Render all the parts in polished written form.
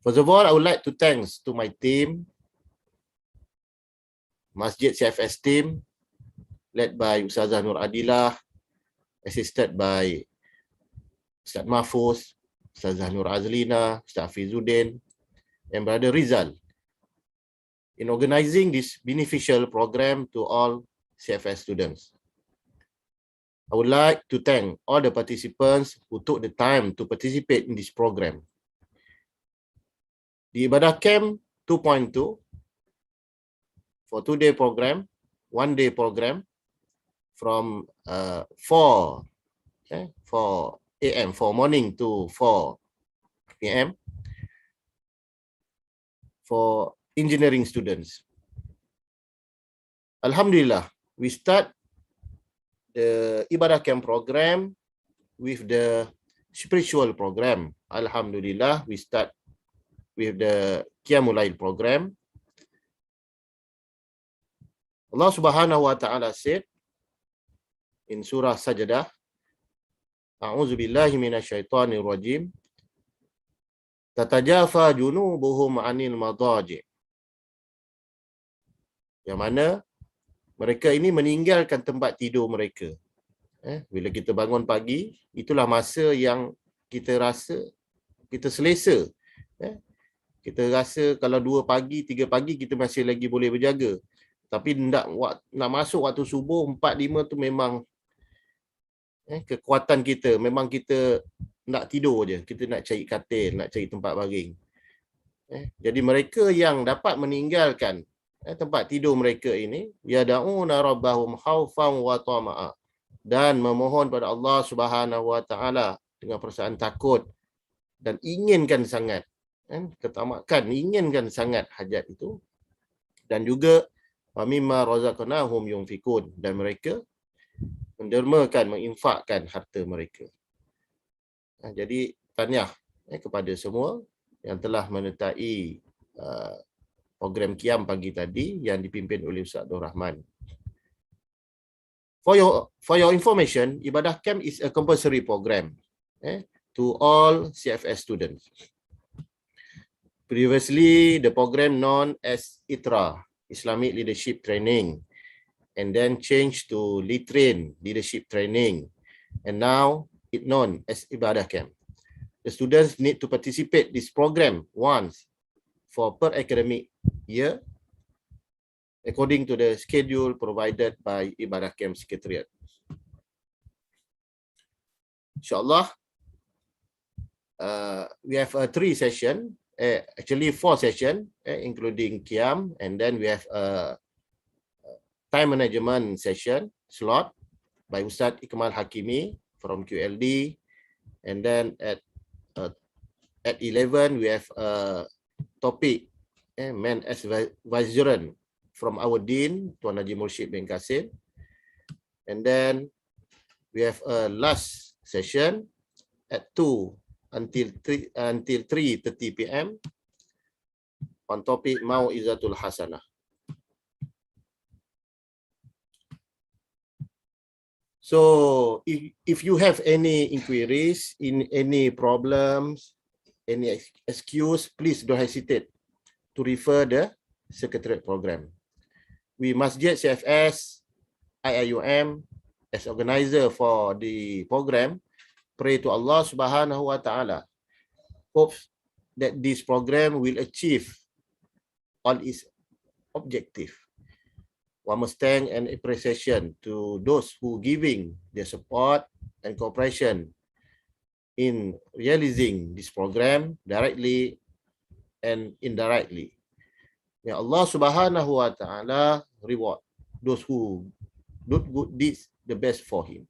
First of all, I would like to thanks to my team, Masjid CFS team, led by Ustazah Nur Adilah, assisted by Ustaz Mahfuz, Ustazah Nur Azlina, Ustaz Fizuddin, and Brother Rizal in organizing this beneficial program to all CFS students. I would like to thank all the participants who took the time to participate in this program. The Ibadah Camp 2.2 for 2-day program, 1-day program from 4 a.m. for morning to 4 p.m. for engineering students. Alhamdulillah, we start the Ibadah Camp program with the spiritual program. Alhamdulillah, we start with the Qiyamul Lail program. Allah Subhanahu wa Ta'ala said in Surah Sajdah, A'udzu billahi minasyaitonir rajim. Tatajafa junubuhum 'anil madaji'. Yang mana mereka ini meninggalkan tempat tidur mereka. Bila kita bangun pagi, itulah masa yang kita rasa kita selesa. Kita rasa kalau 2 pagi, 3 pagi kita masih lagi boleh berjaga. Tapi nak masuk waktu subuh 4, 5 tu memang kekuatan kita. Memang kita nak tidur je. Kita nak cari katil, nak cari tempat baring. Jadi mereka yang dapat meninggalkan tempat tidur mereka ini, yad'una rabbahum khaufan wa tama'a, dan memohon pada Allah Subhanahu wa Ta'ala dengan perasaan takut dan inginkan sangat, ketamakan, inginkan sangat hajat itu, dan juga mimma razaqnahum yunfikun, dan mereka mendermakan, menginfakkan harta mereka. Jadi tahniah kepada semua yang telah menyertai program Qiyam pagi tadi yang dipimpin oleh Ustaz Abdul Rahman. For your information, Ibadah Camp is a compulsory program to all CFS students. Previously, the program known as ITRA, Islamic Leadership Training, and then changed to Litrin Leadership Training, and now it known as Ibadah Camp. The students need to participate this program once for per academic year, according to the schedule provided by Ibadah Camp Secretariat. InsyaAllah, we have 3 session, actually 4 session, including Qiyam, and then we have a time management session slot by Ustaz Ikmal Hakimi from QLD, and then at 11 we have a topic, Man as Vicegerent from our Dean, Tuan Haji Mursyid bin Qasim, and then we have a last session at 2 until 3:30 p.m. on topic Mau'izatul Hasanah. So if you have any inquiries, in any problems, any excuse, please don't hesitate to refer the Secretariat program. We Masjid CFS IIUM as organizer for the program pray to Allah Subhanahu wa Ta'ala, hopes that this program will achieve all its objective. One must thank and appreciation to those who giving their support and cooperation in realizing this program directly and indirectly. May Allah Subhanahu wa Ta'ala reward those who do good deeds the best for him.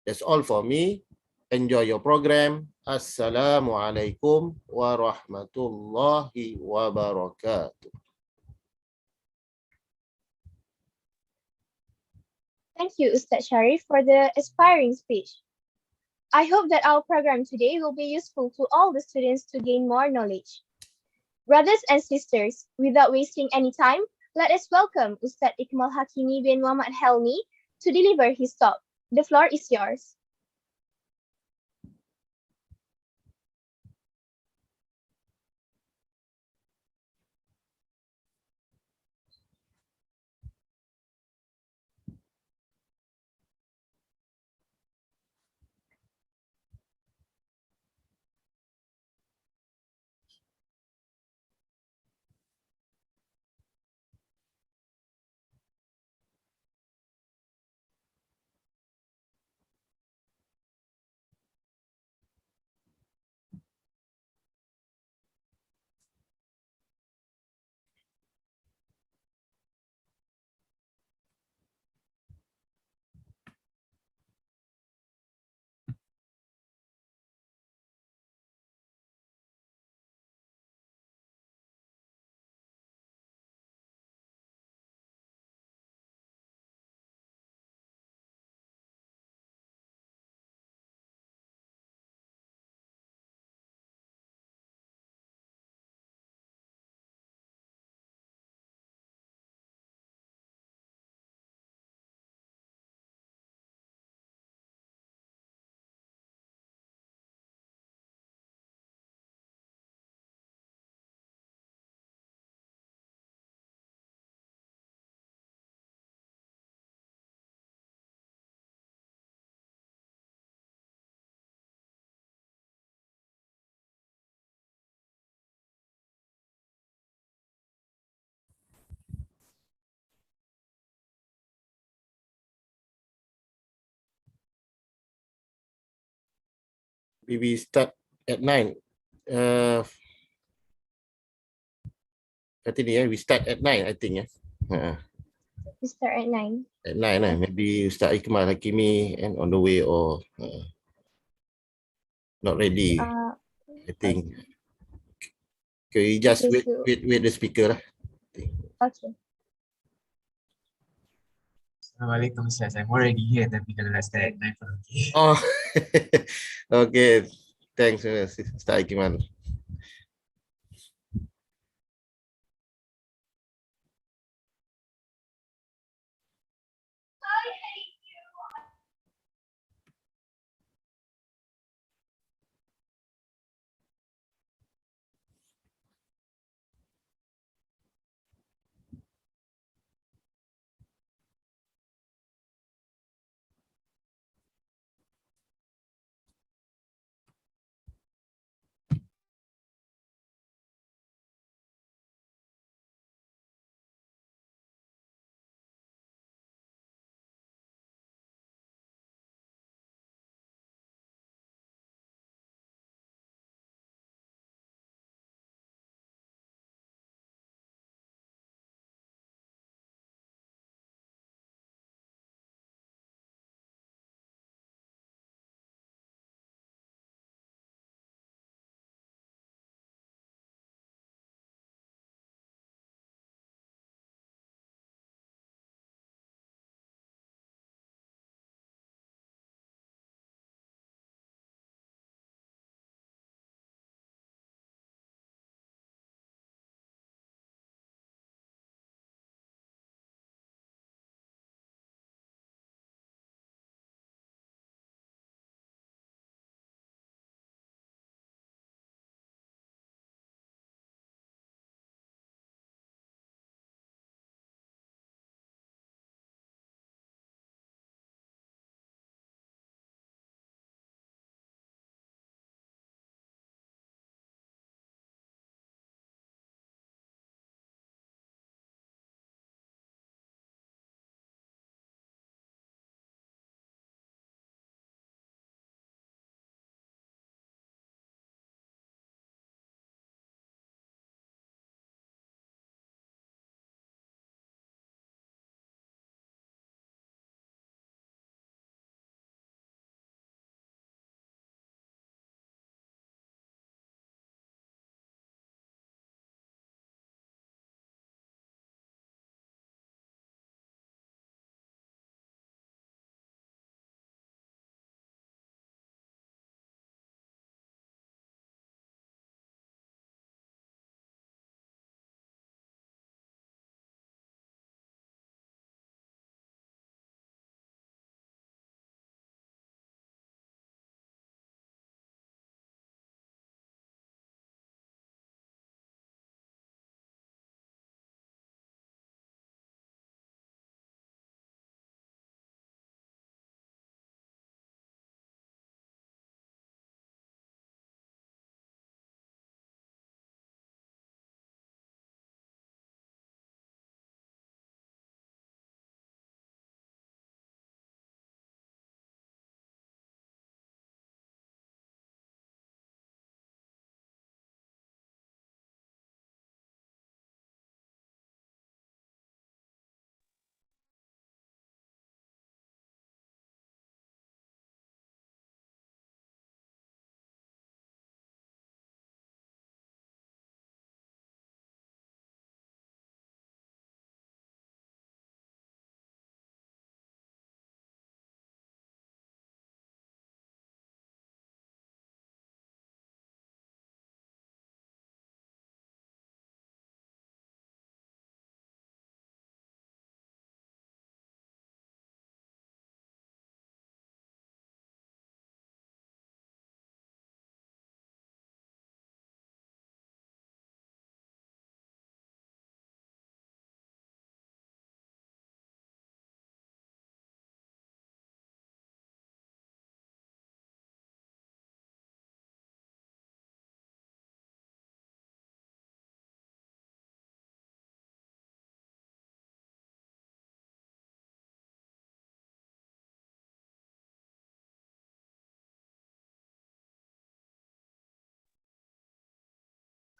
That's all for me. Enjoy your program. Assalamualaikum warahmatullahi wabarakatuh. Thank you, Ustaz Sharif, for the inspiring speech. I hope that our program today will be useful to all the students to gain more knowledge. Brothers and sisters, without wasting any time, let us welcome Ustaz Ikmal Hakimi bin Muhammad Helmi to deliver his talk. The floor is yours. we start at 9. Kata ni we start at 9 I think We start at 9. at 9 maybe Ustaz Ikmal Hakimi and on the way or not ready I think. Okay, just Okay, wait the speaker lah. Okay. Assalamualaikum Ustaz. I'm already here tapi kalau nak start at 9 pun okay. Oh, okay. Thanks, Ustaz Ikmal.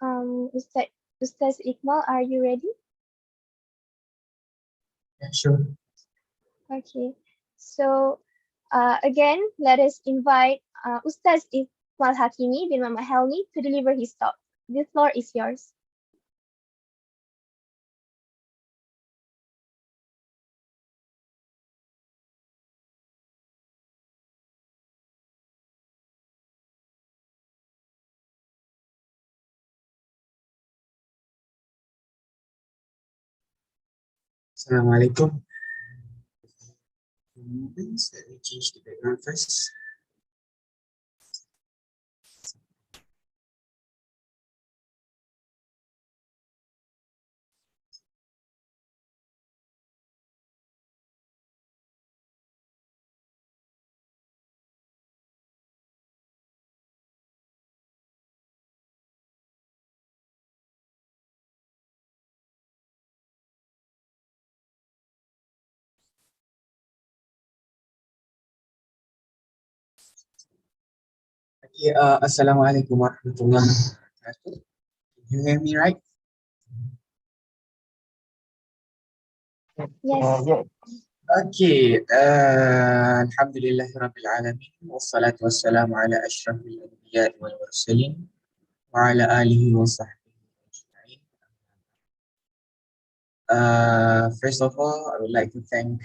Ustaz Iqmal, are you ready? Yeah, sure. Okay. So, again, let us invite Ustaz Iqmal Hakimi bin Mama Helmi to deliver his talk. The floor is yours. Assalamualaikum. Let me change the background first. Okay, Assalamualaikum warahmatullahi wabarakatuh. Can you hear me right? Yes. Okay, Alhamdulillahi Rabbil Alamin, wassalatu wassalamu ala ashrafil anbiya wal mursalin, wa ala alihi wa sahbihi ajma'in. First of all, I would like to thank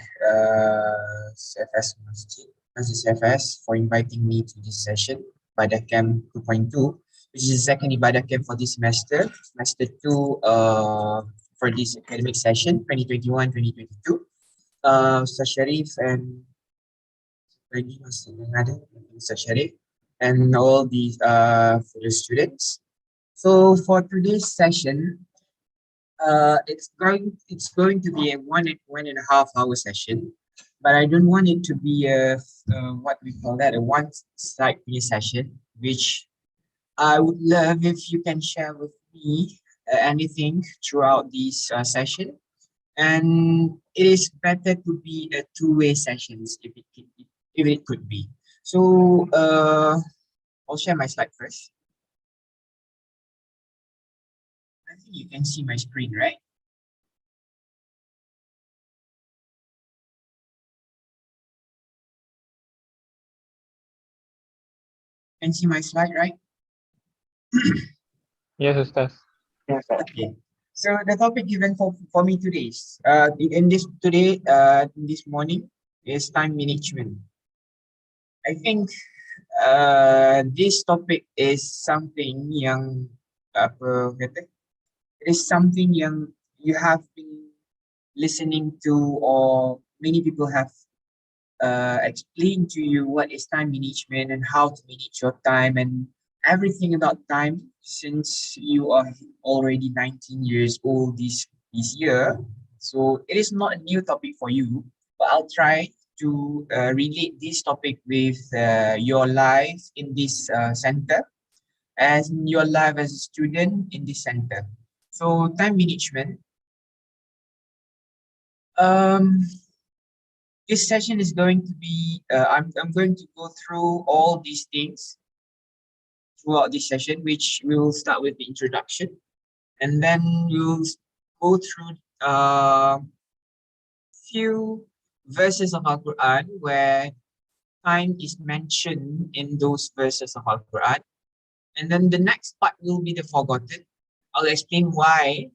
CFS Masjid CFS for inviting me to this session, Ibadah Camp 2.2, which is the second Ibadah Camp for this semester 2 for this academic session, 2021-2022. Ustaz Sharif and Mr. Sharif and all the fellow students. So for today's session, it's going to be a 1.5 hour session, but I don't want it to be a what we call that, a one slide mini session, which I would love if you can share with me anything throughout this session. And it is better to be a two-way sessions if it could be. So I'll share my slide first. I think you can see my screen, right? Can see my slide, right? Yes, Ustaz. Okay. So the topic given for me today is this morning is time management. I think this topic is something yang apa kata, it is something yang you have been listening to, or many people have explained to you what is time management and how to manage your time and everything about time since you are already 19 years old this year. So it is not a new topic for you, but I'll try to relate this topic with your life in this center, as your life as a student in this center. So time management. Um, this session is going to be, I'm going to go through all these things throughout this session, which we will start with the introduction, and then we'll go through few verses of Al-Quran where time is mentioned in those verses of Al-Quran. And then the next part will be the forgotten. I'll explain why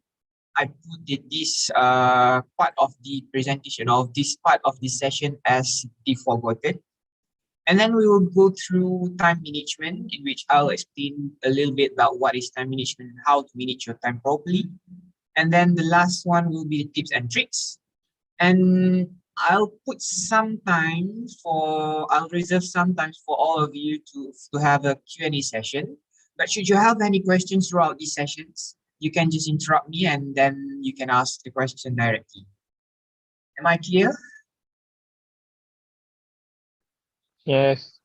I put this part of the presentation, of this part of this session, as the forgotten. And then we will go through time management, in which I'll explain a little bit about what is time management and how to manage your time properly. And then the last one will be the tips and tricks. And I'll reserve some time for all of you to have a Q&A session. But should you have any questions throughout these sessions, you can just interrupt me and then you can ask the question directly. Am I clear? Yes.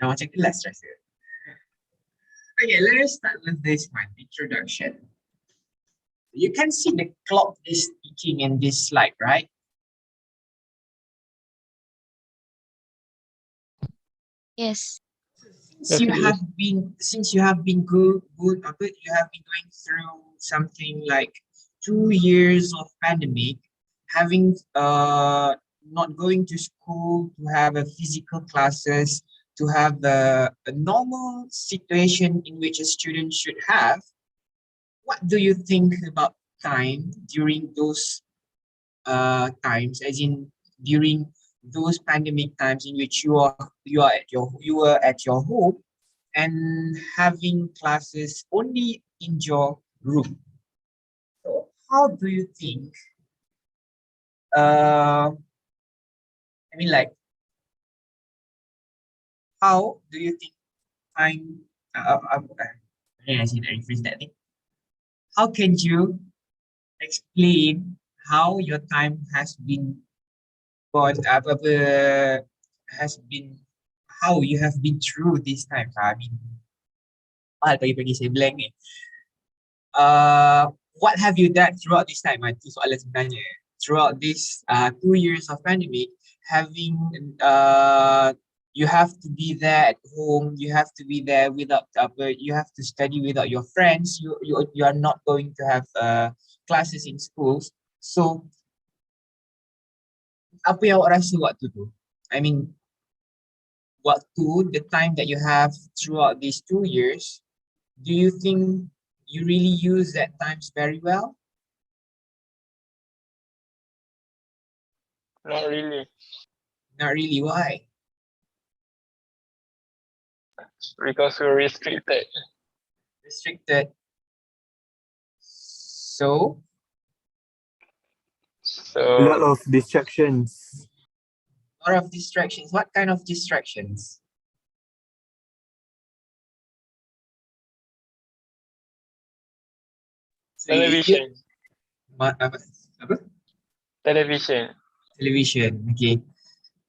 Now check the last rasa. Okay, let us start with this one, introduction. You can see the clock is ticking in this slide, right? Yes. Since Yes, you it have is. been since you have been good you have been going through something like 2 years of pandemic, having not going to school, to have a physical classes, to have a normal situation in which a student should have. What do you think about time during those times, as in during those pandemic times in which you were at your home and having classes only in your room? So how do you think, uh like, how do you think time, I see that, rephrase that thing. How can you explain how your time has been gone, has been, how you have been through this time? I mean, pagi-pagi saya blank ni. What have you done throughout this time? Itu soalan sebenarnya. Throughout this 2 years of pandemic, having you have to be there at home, you have to be there without you have to study without your friends, you are not going to have classes in schools. So apa yang awak rasa waktu tu? I mean, waktu, the time that you have throughout these 2 years, do you think you really use that times very well? Not really. Not really. Why? Because we're restricted. Restricted. So, A lot So of distractions. a lot of distractions. What kind of distractions? So television. apa? Apa? Television. Television. Okay.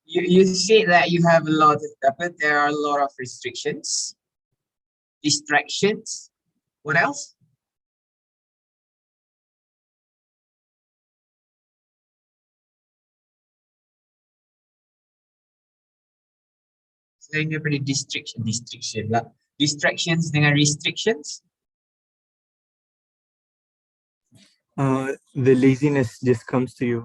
You say that you have a lot of, there are a lot of restrictions, distractions. What else? Selain daripada distraction lah. Distractions dengan restrictions. The laziness just comes to you.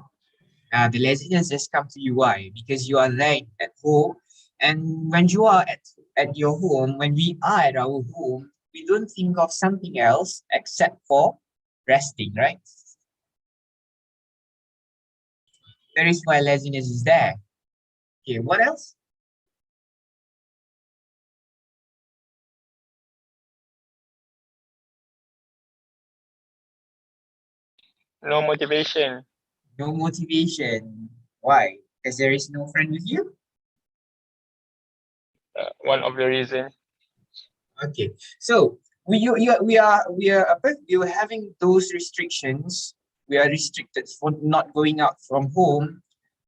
The laziness just comes to you. Why? Because you are there at home, and when you are at your home, when we are at our home, we don't think of something else except for resting, right? That is why laziness is there. Okay, what else? No motivation. No motivation. Why? Because there is no friend with you. One of the reason. Okay, so we are having those restrictions. We are restricted for not going out from home.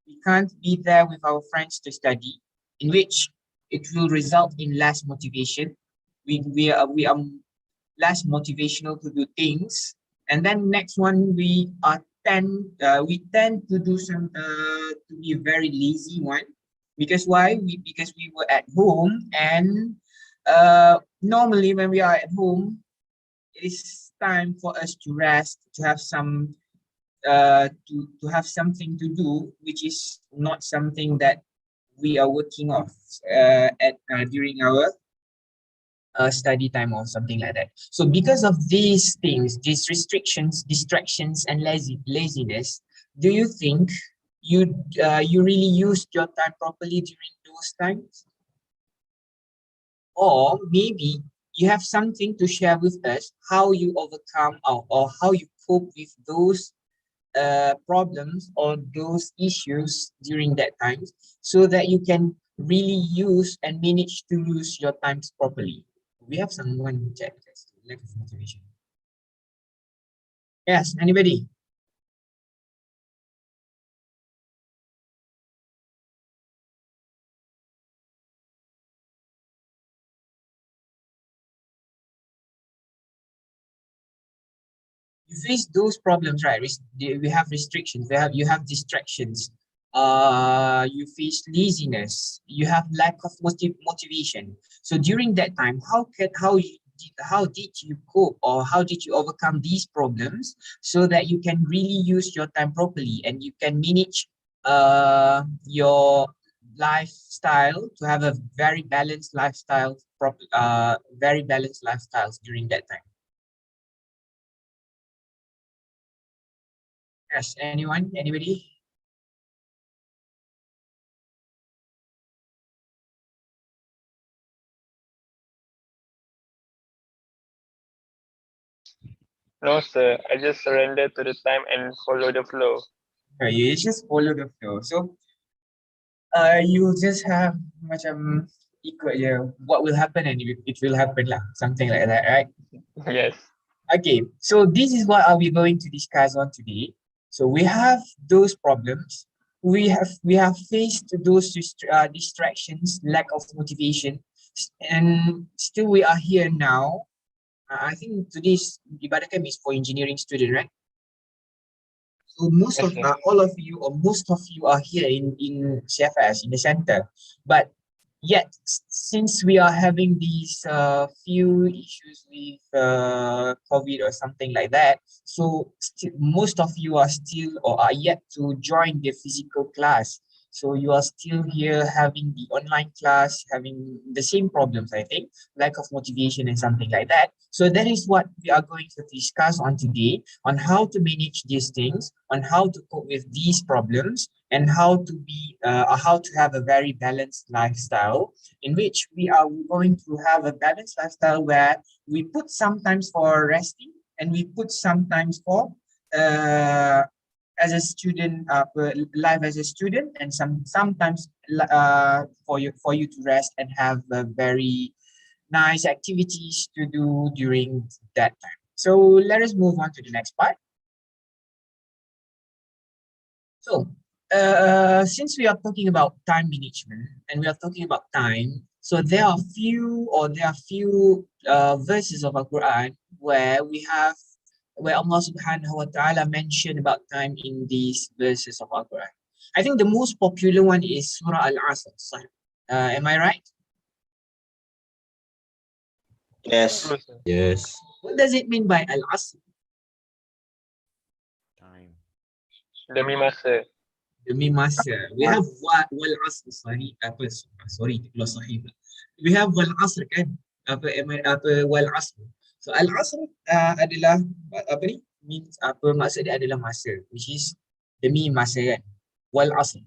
We can't be there with our friends to study, in which it will result in less motivation. We are less motivational to do things. And then next one, we tend to do some to be a very lazy one. Because why? Because we were at home, and normally when we are at home, it is time for us to rest, to have some to have something to do, which is not something that we are working off at during our study time or something like that. So because of these things, these restrictions, distractions, and laziness, do you think you really used your time properly during those times? Or maybe you have something to share with us, how you overcome or how you cope with those problems or those issues during that time, so that you can really use and manage to use your times properly. We have someone who checked this, lack of motivation. Yes, anybody? You face those problems, right? We have restrictions. You have distractions. you face laziness, you have lack of motivation. So during that time, how did you cope, or how did you overcome these problems so that you can really use your time properly and you can manage your lifestyle to have a very balanced lifestyle, very balanced lifestyles during that time? Yes, anyone, anybody? No, sir. I just surrender to the time and follow the flow. You just follow the flow. So you just have macam ikut je what will happen, and it will happen lah, something like that, right? Yes. Okay, so this is what are we going to discuss on today. So we have those problems. We have faced those distractions, lack of motivation, and still we are here now. I think today's Ibadah camp is for engineering student, right? So most Yes, of sir. all of you, or most of you, are here in CFS, in the center, but yet since we are having these few issues with COVID or something like that, so most of you are still or are yet to join the physical class. So you are still here having the online class, having the same problems, I think, lack of motivation and something like that. So that is what we are going to discuss on today, on how to manage these things, on how to cope with these problems, and how to have a very balanced lifestyle, in which we are going to have a balanced lifestyle where we put sometimes for resting and we put sometimes for as a student, life as a student, and sometimes for you to rest and have a very nice activities to do during that time. So let us move on to the next part. So since we are talking about time management and we are talking about time, so there are few verses of Al-Quran where Allah subhanahu wa ta'ala mentioned about time in these verses of Al-Quran. I think the most popular one is Surah Al-Asr. Am I right? Yes. True, sir. Yes. What does it mean by Al-Asr? Time. Demi masa. Demi masa. We have wal asr, sorry, kalau sahih. We have wal asr kan? Wal asr. So al asr adalah apa ni? Means apa, maksud dia adalah masa, which is demi masa kan? Wal asr.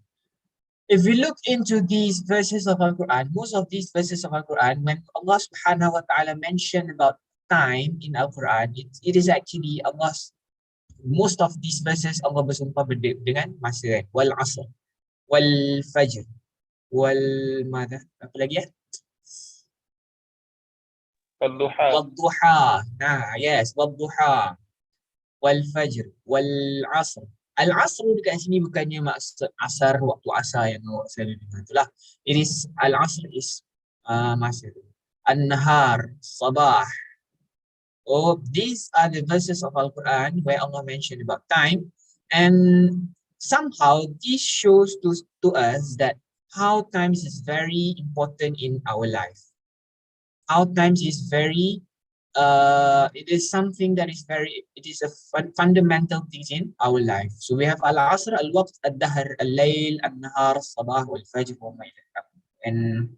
If we look into these verses of Al-Quran, most of these verses of Al-Quran, when Allah subhanahu wa ta'ala mentioned about time in Al-Quran, it is actually most of these verses Allah bersumpah dengan masa kan? Wal asr, wal fajr, wal madha, apa lagi ya? Wadduha. Wal duha. Nah, yes, wal duha, wal fajr, wal asr. Al asr dekat sini bukannya maksud asar, waktu asar yang awak selalu dengar itulah. It is al asr is masa. An-nahar, sabah. Oh, these are the verses of Al-Quran where Allah mentioned about time, and somehow this shows to us that how time is very important in our life. How time is very, it is something that is it is a fundamental thing in our life. So we have Al-Asr, Al-Waqt, Al-Dahr, Al-Layl, Al-Nahar, Al-Sabah, Al-Fajr, and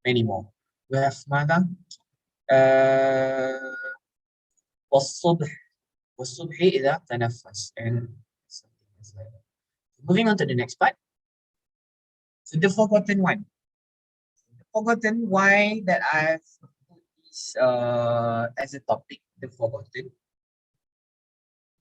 many more. We have Mada, والصبح والصبح إذا تنفس, and something else like that. Moving on to the next part. So the forgotten one. The forgotten, why that I've put this as a topic, the forgotten.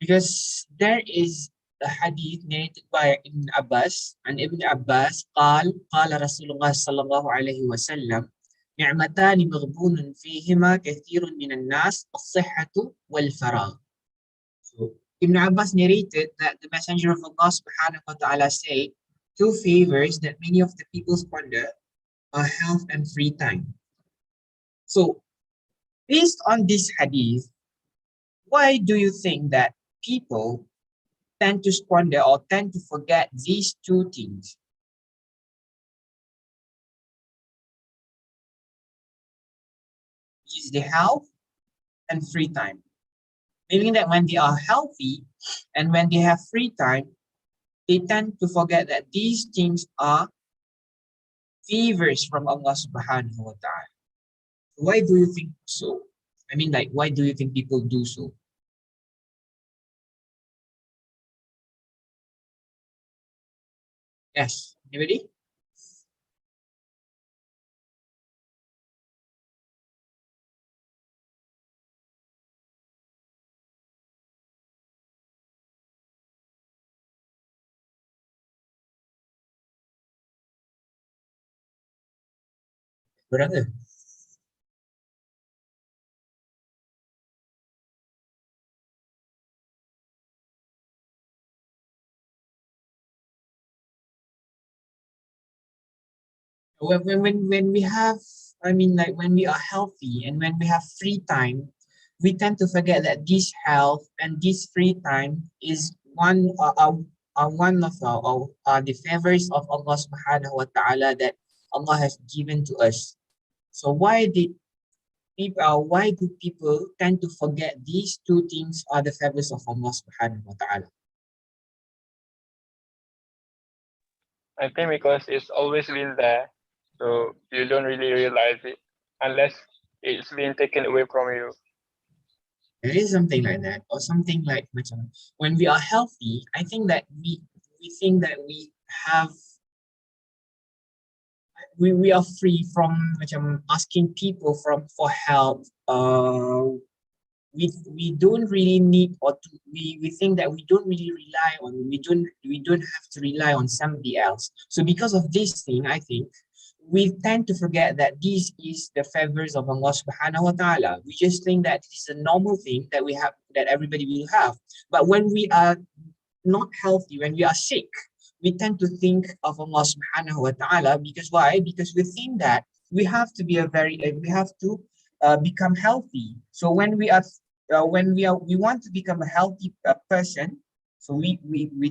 Because there is a hadith narrated by Ibn Abbas, and Ibn Abbas قال رسول الله صلى الله عليه وسلم نعمتان مغبون فيهما كثير من الناس الصحة والفراغ. So Ibn Abbas narrated that the Messenger of Allah subhanahu wa ta'ala said, two favors that many of the people squander are health and free time. So based on this hadith, why do you think that people tend to squander or tend to forget these two things. Is the health and free time. Meaning that when they are healthy and when they have free time, they tend to forget that these things are favors from Allah subhanahu wa ta'ala. Why do you think so? I mean, like, why do you think people do so? Yes, anybody? Brother. When we have, I mean, like when we are healthy and when we have free time, we tend to forget that this health and this free time is one of the favors of Allah subhanahu wa ta'ala that Allah has given to us. So why do people tend to forget these two things are the favors of Allah subhanahu wa ta'ala? I think because it's always been there, so you don't really realize it unless it's been taken away from you. There is something like that, or something like macam, when we are healthy, I think that we think that we have we are free from macam asking people for help. We don't really need we think that we don't really rely on we don't have to rely on somebody else. So because of this thing, I think we tend to forget that this is the favors of Allah subhanahu wa ta'ala. We just think that it's a normal thing that we have, that everybody will have. But when we are not healthy, when we are sick, we tend to think of Allah subhanahu wa ta'ala. Because why? Because we think that we have to become healthy. So when we want to become a healthy person, so we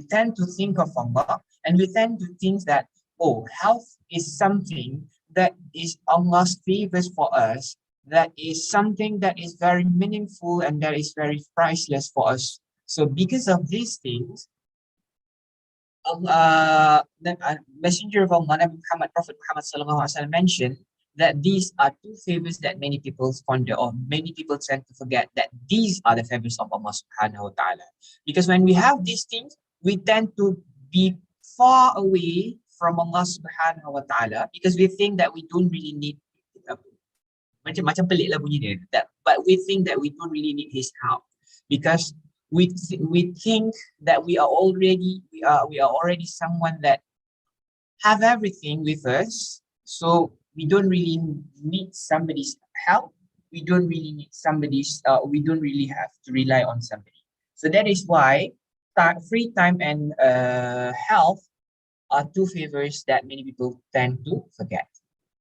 tend to think of Allah, and we tend to think that, oh, health is something that is Allah's favors for us, that is something that is very meaningful and that is very priceless for us. So because of these things, the Messenger of Allah, Nabi Muhammad, Prophet Muhammad sallallahu alaihi wasallam mentioned that these are two favors that many people squander, or many people tend to forget that these are the favors of Allah subhanahu wa ta'ala. Because when we have these things, we tend to be far away from Allah subhanahu wa ta'ala, because we think that we don't really need macam pelik lah bunyi dia, but we think that we don't really need his help, because we think that we are already someone that have everything with us, so we don't really need somebody's help. We don't really need we don't really have to rely on somebody. So that is why free time and health are two favors that many people tend to forget.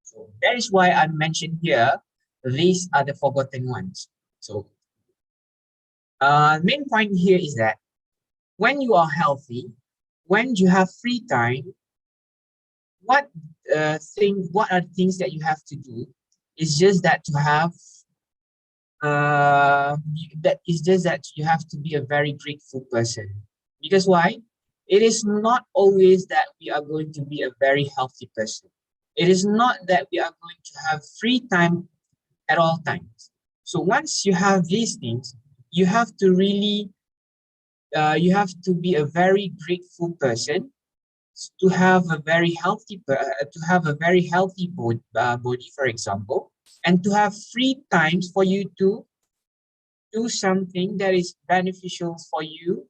So that is why I mentioned here, these are the forgotten ones. So main point here is that when you are healthy, when you have free time, what are things that you have to do? It's just that you have to be a very grateful person. Because why? It is not always that we are going to be a very healthy person. It is not that we are going to have free time at all times. So once you have these things, you have to really you have to be a very grateful person to have a very healthy body, for example, and to have free times for you to do something that is beneficial for you,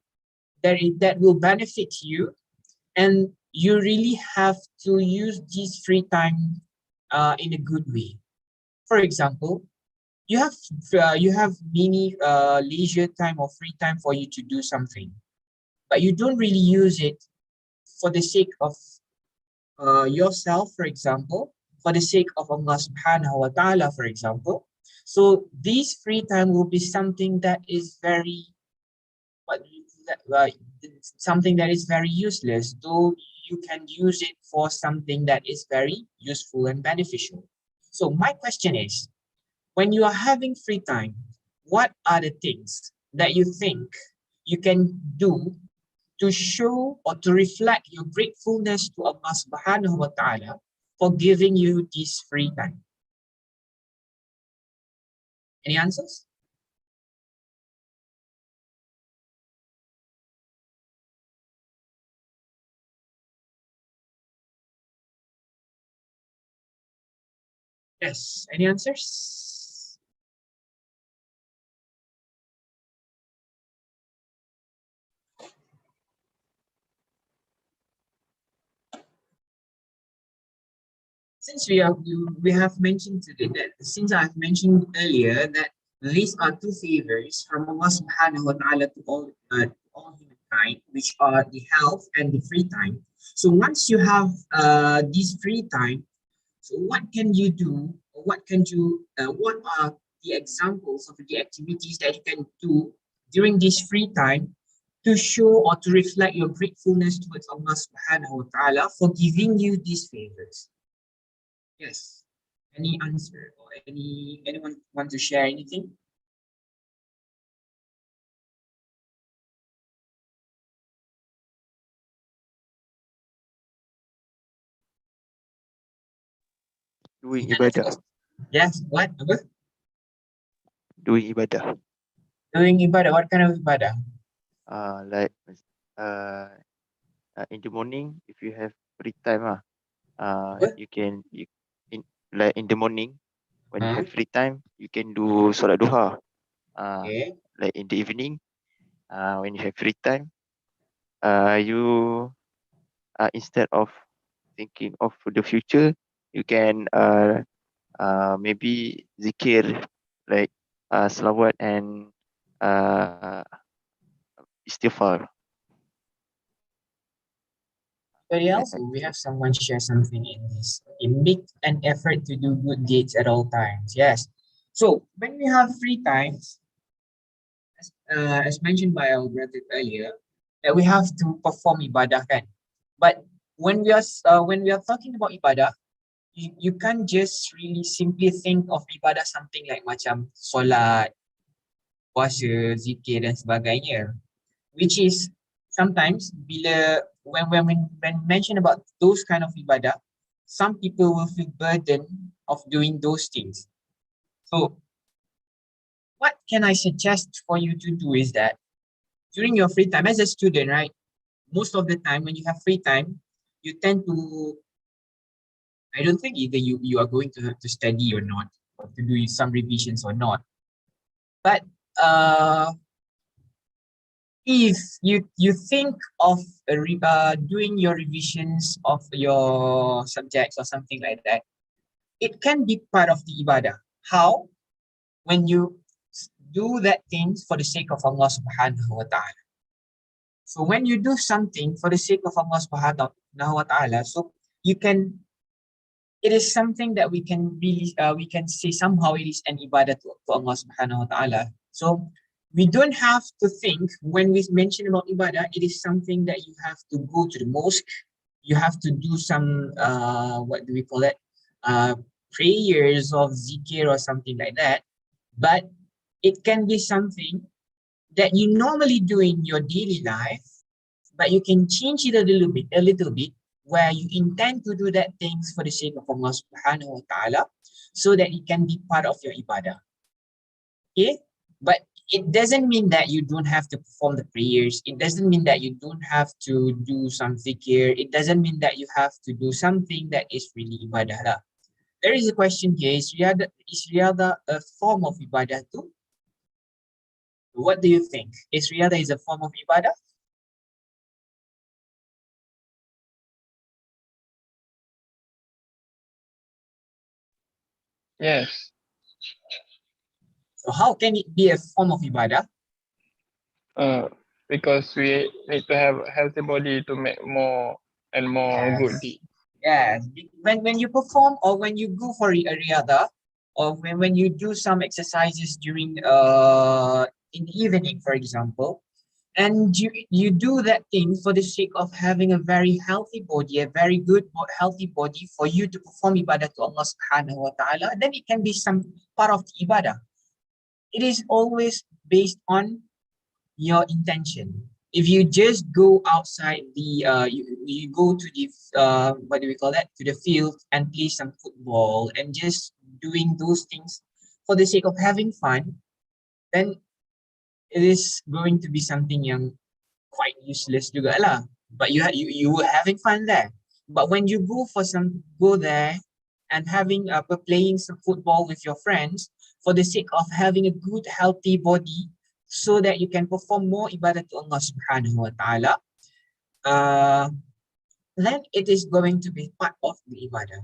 that will benefit you, and you really have to use this free time in a good way. For example, you have many leisure time or free time for you to do something, but you don't really use it for the sake of yourself, for example, for the sake of Allah subhanahu wa ta'ala, for example. So this free time will be something that is very something that is very useless, though you can use it for something that is very useful and beneficial. So my question is, when you are having free time, what are the things that you think you can do to show or to reflect your gratefulness to Allah subhanahu wa ta'ala for giving you this free time? Any answers? Yes, any answers? Since we have mentioned today that since I've mentioned earlier that these are two favors from Allah subhanahu wa ta'ala to all humankind, which are the health and the free time. So once you have this free time, so what can you do? Or what are the examples of the activities that you can do during this free time to show or to reflect your gratefulness towards Allah subhanahu wa ta'ala for giving you these favors? Yes. Any answer or anyone want to share anything? Doing Yeah, let's ibadah. go. Yes, what? Apa? Doing ibadah. Doing ibadah. What kind of ibadah? Like uh, in the morning, if you have free time, What? you can like in the morning when you Huh? have free time, you can do solat duha. Okay. Like in the evening, when you have free time, you instead of thinking of the future, you can maybe zikir like salawat and uh, istighfar. Anybody Like, else? We have someone share something in this. Okay, make an effort to do good deeds at all times. Yes. So when we have free times, as mentioned by our brother earlier, that we have to perform ibadah kan. But when we are talking about ibadah, you can't just really simply think of ibadah something like macam solat, puasa, zikir dan sebagainya. Which is sometimes when mention about those kind of ibadah, some people will feel burden of doing those things. So what can I suggest for you to do is that during your free time as a student, right? Most of the time when you have free time, you tend to, I don't think either you are going to have to study or not, or to do some revisions or not. But if you think of doing your revisions of your subjects or something like that, it can be part of the ibadah. How? When you do that things for the sake of Allah subhanahu wa ta'ala. So when you do something for the sake of Allah subhanahu wa ta'ala, so you can, it is something that we can really, we can say somehow it is an ibadah to Allah subhanahu wa ta'ala. So we don't have to think when we mention about ibadah, it is something that you have to go to the mosque, you have to do some, what do we call it? Prayers of zikir or something like that. But it can be something that you normally do in your daily life, but you can change it a little bit, where you intend to do that things for the sake of Allah subhanahu wa ta'ala, so that it can be part of your ibadah. Okay? But it doesn't mean that you don't have to perform the prayers. It doesn't mean that you don't have to do some zikir. It doesn't mean that you have to do something that is really ibadah. There is a question here, is riyada a form of ibadah too? What do you think? Is riyada a form of ibadah? Yes. So how can it be a form of ibadah? Because we need to have a healthy body to make more and more good deeds. Yes. When you perform or when you go for a riyada, or when you do some exercises during in the evening, for example, And you do that thing for the sake of having a very healthy body, a very good healthy body for you to perform ibadah to Allah subhanahu wa ta'ala, then it can be some part of the ibadah. It is always based on your intention. If you just go outside the you go to the what do we call that, to the field and play some football and just doing those things for the sake of having fun, then it is going to be something yang quite useless juga lah. But you were having fun there. But when you go there and having playing some football with your friends for the sake of having a good healthy body, so that you can perform more ibadah to Allah subhanahu wa ta'ala, then it is going to be part of the ibadah.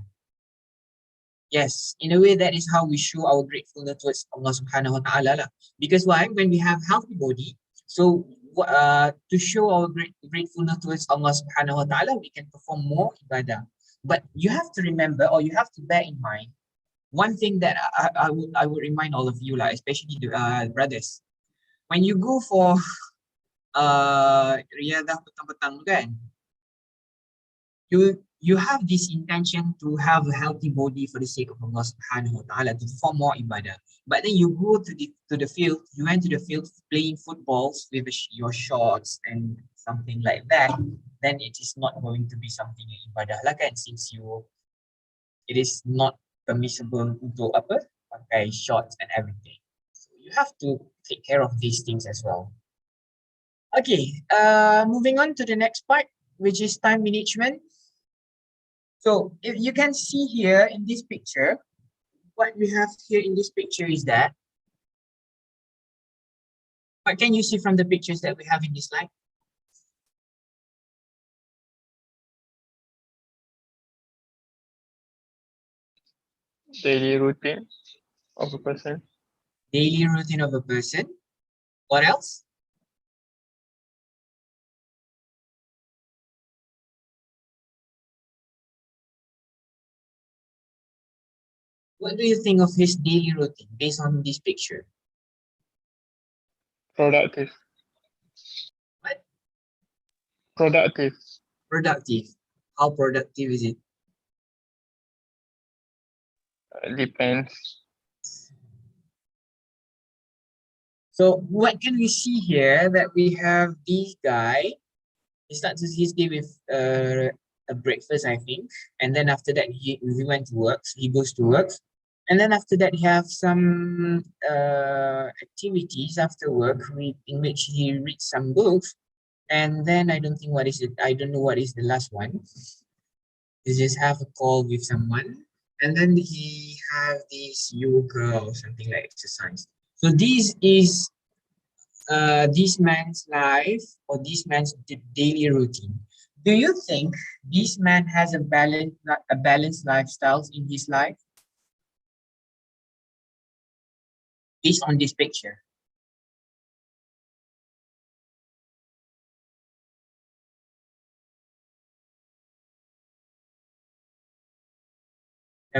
Yes, in a way that is how we show our gratefulness towards Allah subhanahu wa ta'ala lah. Because why? When we have healthy body, so to show our gratefulness towards Allah subhanahu wa ta'ala, we can perform more ibadah. But you have to remember, or you have to bear in mind, one thing that I would remind all of you lah, especially the brothers. When you go for riadah petang-petang kan, you have this intention to have a healthy body for the sake of Allah subhanahu wa ta'ala, to perform more ibadah. But then you go to the field, you went to the field playing footballs with your shorts and something like that, then it is not going to be something yang ibadah lah kan, since it is not permissible untuk pakai shorts and everything. So you have to take care of these things as well. Okay, moving on to the next part, which is time management. So if you can see here in this picture, what we have here in this picture is that, what can you see from the pictures that we have in this slide? Daily routine of a person. Daily routine of a person. What else? What do you think of his daily routine based on this picture? Productive. What? Productive. Productive. How productive is it? Depends. So what can we see here, that we have this guy, he starts his day with a breakfast, I think. And then after that, he went to work, so he goes to work. And then after that, he have some activities after work in which he reads some books. And then I don't know what is the last one. He just have a call with someone. And then he have this yoga or something like exercise. So this is this man's life, or this man's daily routine. Do you think this man has a balanced lifestyle in his life? Based on this picture.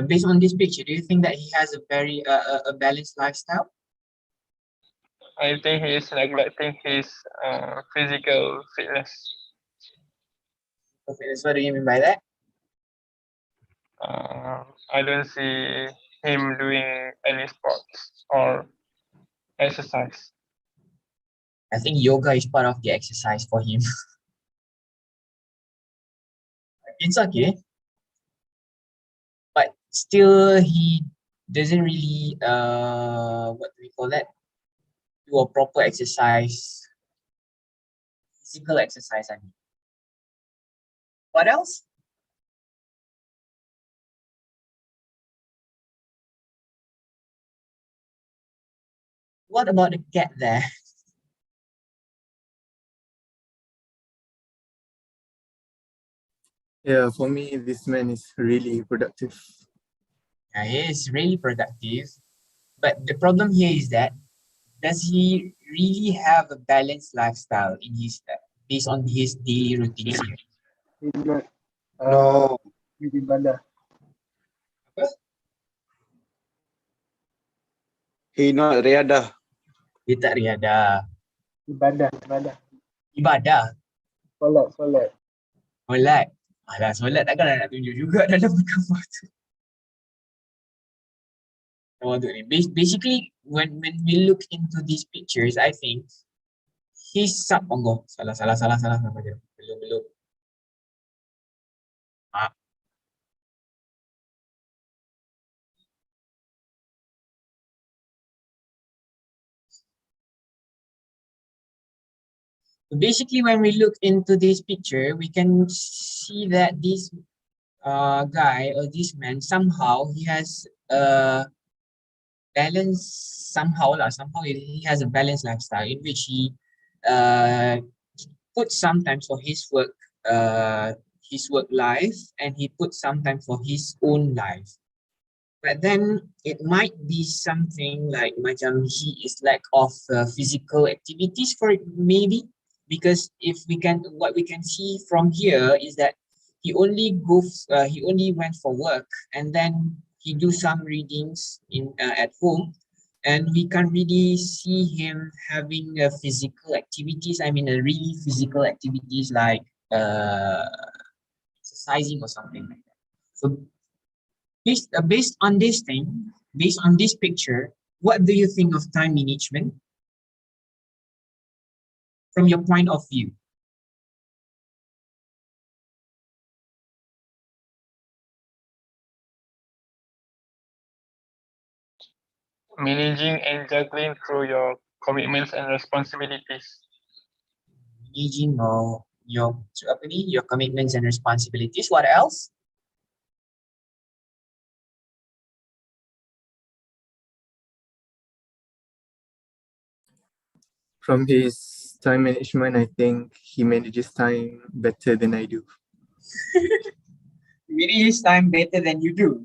Based on this picture, do you think that he has a very a balanced lifestyle? I think he is neglecting his physical fitness. Okay, so what do you mean by that? I don't see him doing any sports or exercise. I think yoga is part of the exercise for him. It's okay. But still, he doesn't really, what do we call that? Do a proper exercise, physical exercise, I mean. What else? What about the cat there? Yeah, for me, this man is really productive. Yeah, he is really productive. But the problem here is that, does he really have a balanced lifestyle in his based on his daily routines here? He's not No, with Ibadah. he not riadah. Dia tak riadah. Ibadah. Ibadah. Solat. Solat. Alah, solat takkan nak tunjuk juga dalam gambar tu. Basically, when we look into these pictures, I think he's salah. Apa dia? Belum. Ah. Basically, when we look into this picture, we can see that this guy or this man somehow he has a balance somehow he has a balanced lifestyle in which he uh, puts some time for his work life, and he puts some time for his own life. But then it might be something like macam he is lack of physical activities for it, maybe, because what we can see from here is that he only went for work, and then he do some readings at home, and we can't really see him having physical activities. I mean, really physical activities like exercising or something like that. So based on this picture, what do you think of time management from your point of view? Managing and juggling through your commitments and responsibilities. Managing your commitments and responsibilities. What else? From his time management, I think he manages time better than I do. Manage time better than you do.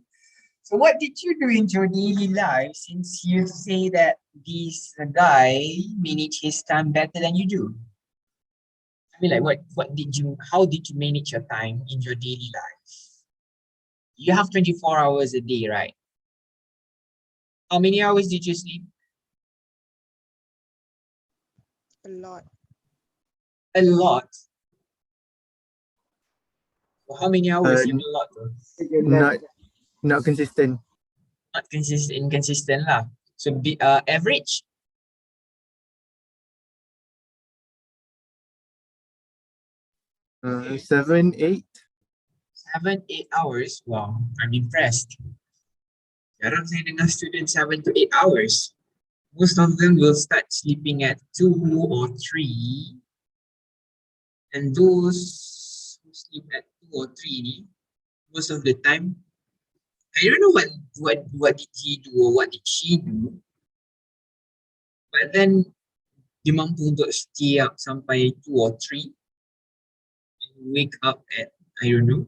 So what did you do in your daily life, since you say that this guy manage his time better than you do? I mean, like, how did you manage your time in your daily life? You have 24 hours a day, right? How many hours did you sleep? A lot. A lot. So how many hours is a lot? Not consistent. Not inconsistent lah. So average. Okay. 7, 8. 7, 8 hours. Wow, I'm impressed. Jarang saya dengar student 7 to 8 hours. Most of them will start sleeping at 2 or 3. And those who sleep at 2 or 3 ni, most of the time, I don't know what did he do or what did she do. But then dia mampu untuk stay up sampai 2 or 3 and wake up at, I don't know,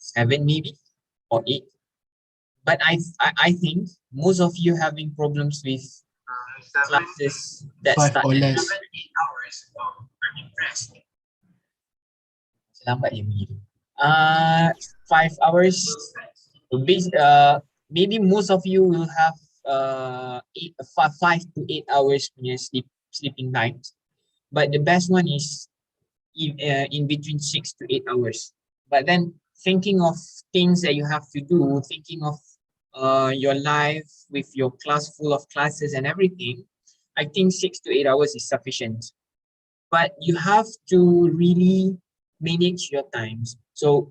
7 maybe or 8. But I think most of you having problems with classes that 5 start or at less. 7, 8 hours. Wow, I'm impressed. Lambat dia begitu. 5 hours. So maybe most of you will have 5 to 8 hours punya sleeping times. But the best one is in between 6 to 8 hours. But then thinking of things that you have to do, thinking of your life with your class full of classes and everything, I think 6 to 8 hours is sufficient. But you have to really manage your times. So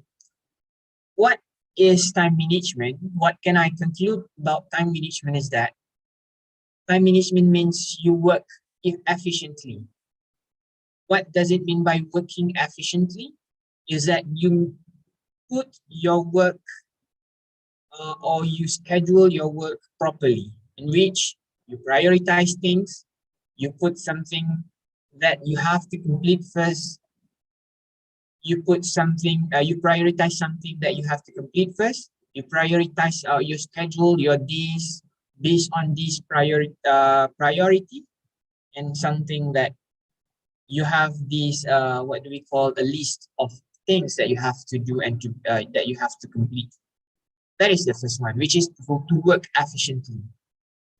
what is time management? What can I conclude about time management is that time management means you work efficiently. What does it mean by working efficiently? Is that you put your work or you schedule your work properly, in which you prioritize things, you put something that you have to complete first, you prioritize something that you have to complete first, you prioritize you schedule your days based on this priority, and something that you have this what do we call, a list of things that you have to do and that you have to complete. That is the first one, which is to work efficiently.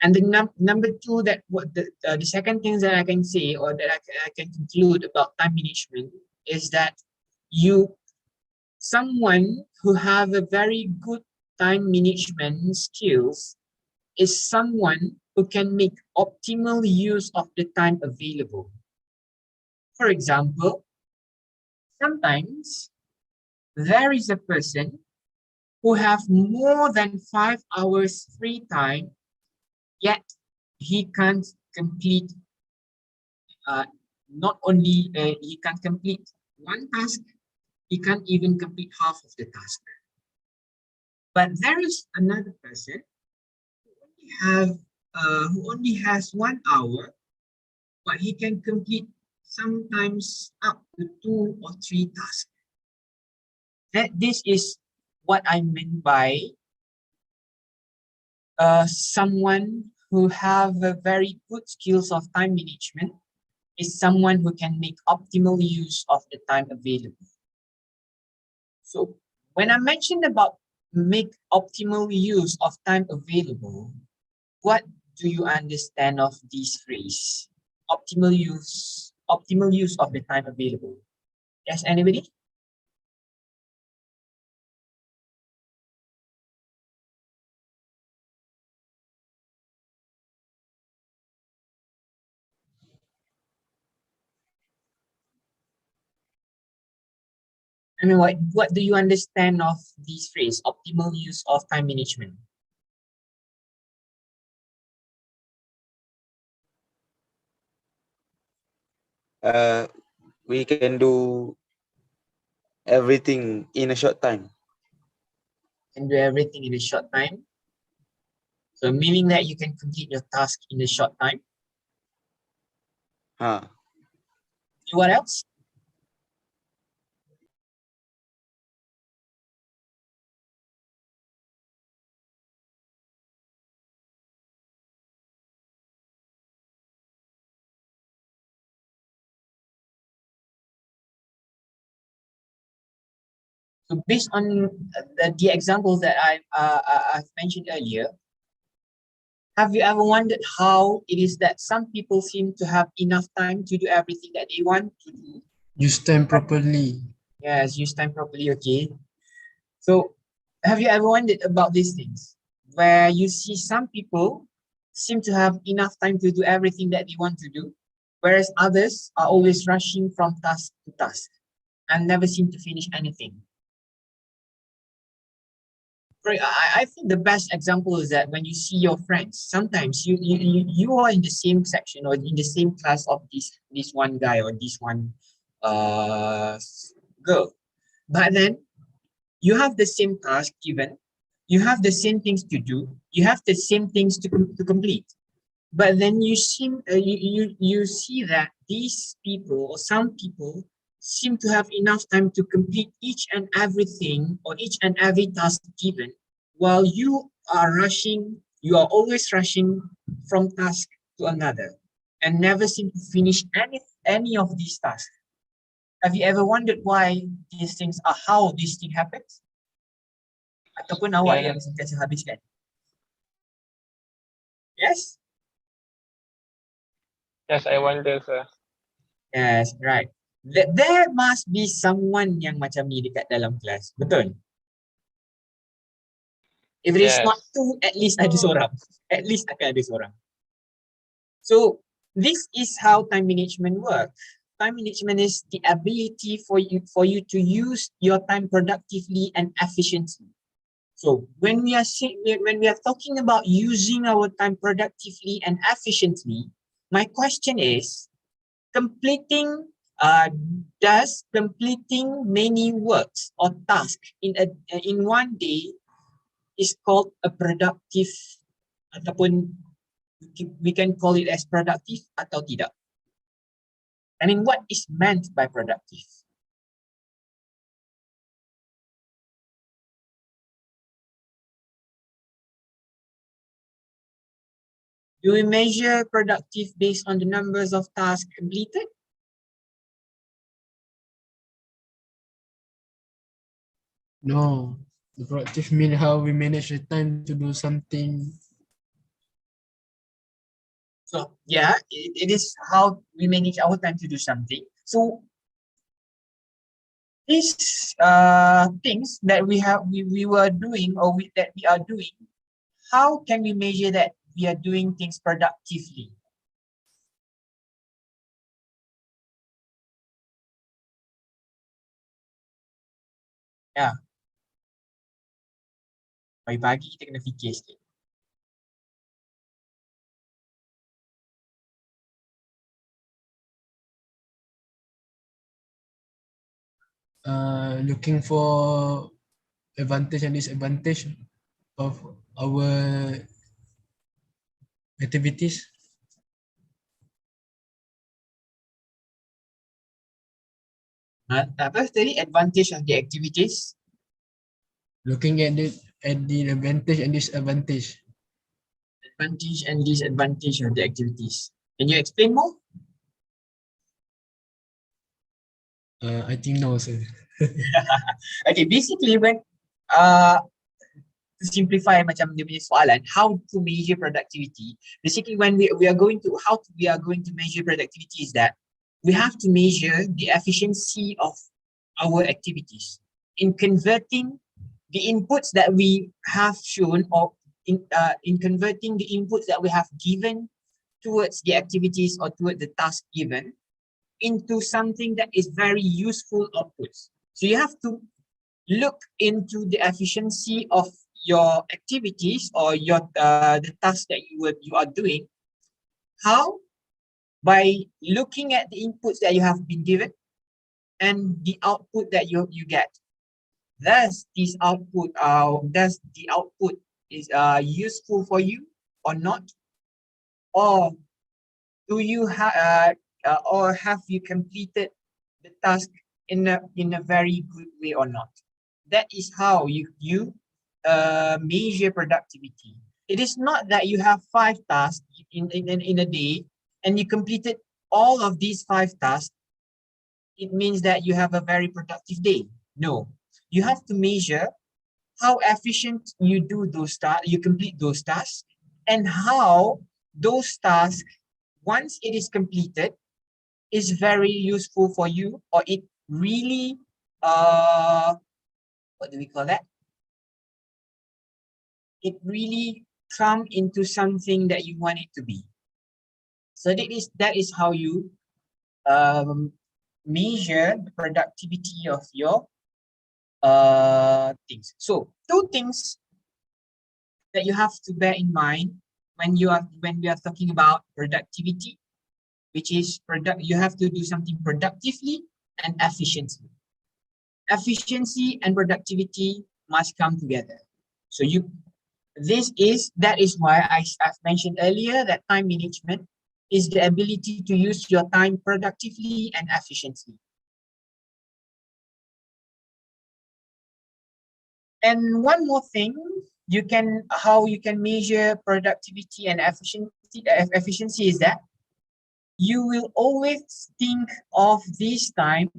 And the number two, that what the second things that I can say, or that I can conclude about time management, is that someone who have a very good time management skills is someone who can make optimal use of the time available. For example, sometimes there is a person who have more than 5 hours free time, yet he can't complete, not only he can't complete one task, he can't even complete half of the task. But there is another person who only has 1 hour, but he can complete sometimes up to 2 or 3 tasks. This is what I mean by someone who have a very good skills of time management is someone who can make optimal use of the time available. So when I mentioned about make optimal use of time available, what do you understand of this phrase? Optimal use of the time available. Yes, anybody? I mean, what do you understand of this phrase, optimal use of time management? We can do everything in a short time. Can do everything in a short time. So meaning that you can complete your task in a short time. What else? So based on the examples that I've mentioned earlier, have you ever wondered how it is that some people seem to have enough time to do everything that they want to do? Use time properly. Yes, use time properly, okay. So have you ever wondered about these things? Where you see some people seem to have enough time to do everything that they want to do, whereas others are always rushing from task to task and never seem to finish anything. I think the best example is that when you see your friends, sometimes you are in the same section or in the same class of this one guy or this one girl, but then you have the same task given, you have the same things to do, you have the same things to complete, but then you see that these people or some people seem to have enough time to complete each and everything or each and every task given, while you are always rushing from task to another and never seem to finish any of these tasks. Have you ever wondered why these things are, how this thing happens? Ataupun awak yang sentiasa habiskan? Yes? Yes, I wonder, sir. Yes, right. There must be someone yang macam ni dekat dalam kelas. Betul? If it is not two, at least ada seorang. At least akan ada seorang. So, this is how time management works. Time management is the ability for you to use your time productively and efficiently. So, when we are talking about using our time productively and efficiently, my question is, does completing many works or tasks in one day is called a productive, ataupun we can call it as productive atau tidak? I mean, what is meant by productive? Do we measure productive based on the numbers of tasks completed? No, the productive mean how we manage the time to do something So yeah, it is how we manage our time to do something. So these things that we were doing or that we are doing, how can we measure that we are doing things productively? Ya. Pagi-pagi kita kena fikir sikit. Looking for advantage and disadvantage of our activities. Apa tadi advantage of the activities? Looking at the advantage and disadvantage. Advantage and disadvantage of the activities. Can you explain more? I think no, sir. Okay, basically when uh to simplify macam dia punya soalan, how to measure productivity. Basically, when we are going to we are going to measure productivity is that we have to measure the efficiency of our activities in converting the inputs that we have shown, or in converting the inputs that we have given towards the activities or toward the task given into something that is very useful outputs. So you have to look into the efficiency of your activities or your the task that you are doing. How? By looking at the inputs that you have been given and the output that you get. Does this output does the output is useful for you or not? Or do you have or have you completed the task in a very good way or not? That is how you measure productivity. It is not that you have 5 tasks in a day and you completed all of these 5 tasks. It means that you have a very productive day. No, you have to measure how efficient you do those tasks, you complete those tasks, and how those tasks, once it is completed, is very useful for you, or it really what do we call that? It really come into something that you want it to be. So that is how you measure the productivity of your things. So 2 things that you have to bear in mind when we are talking about productivity, which is you have to do something productively and efficiently. Efficiency and productivity must come together. So that is why I've mentioned earlier that time management is the ability to use your time productively and efficiently. And one more thing, how you can measure productivity and efficiency is that you will always think of this time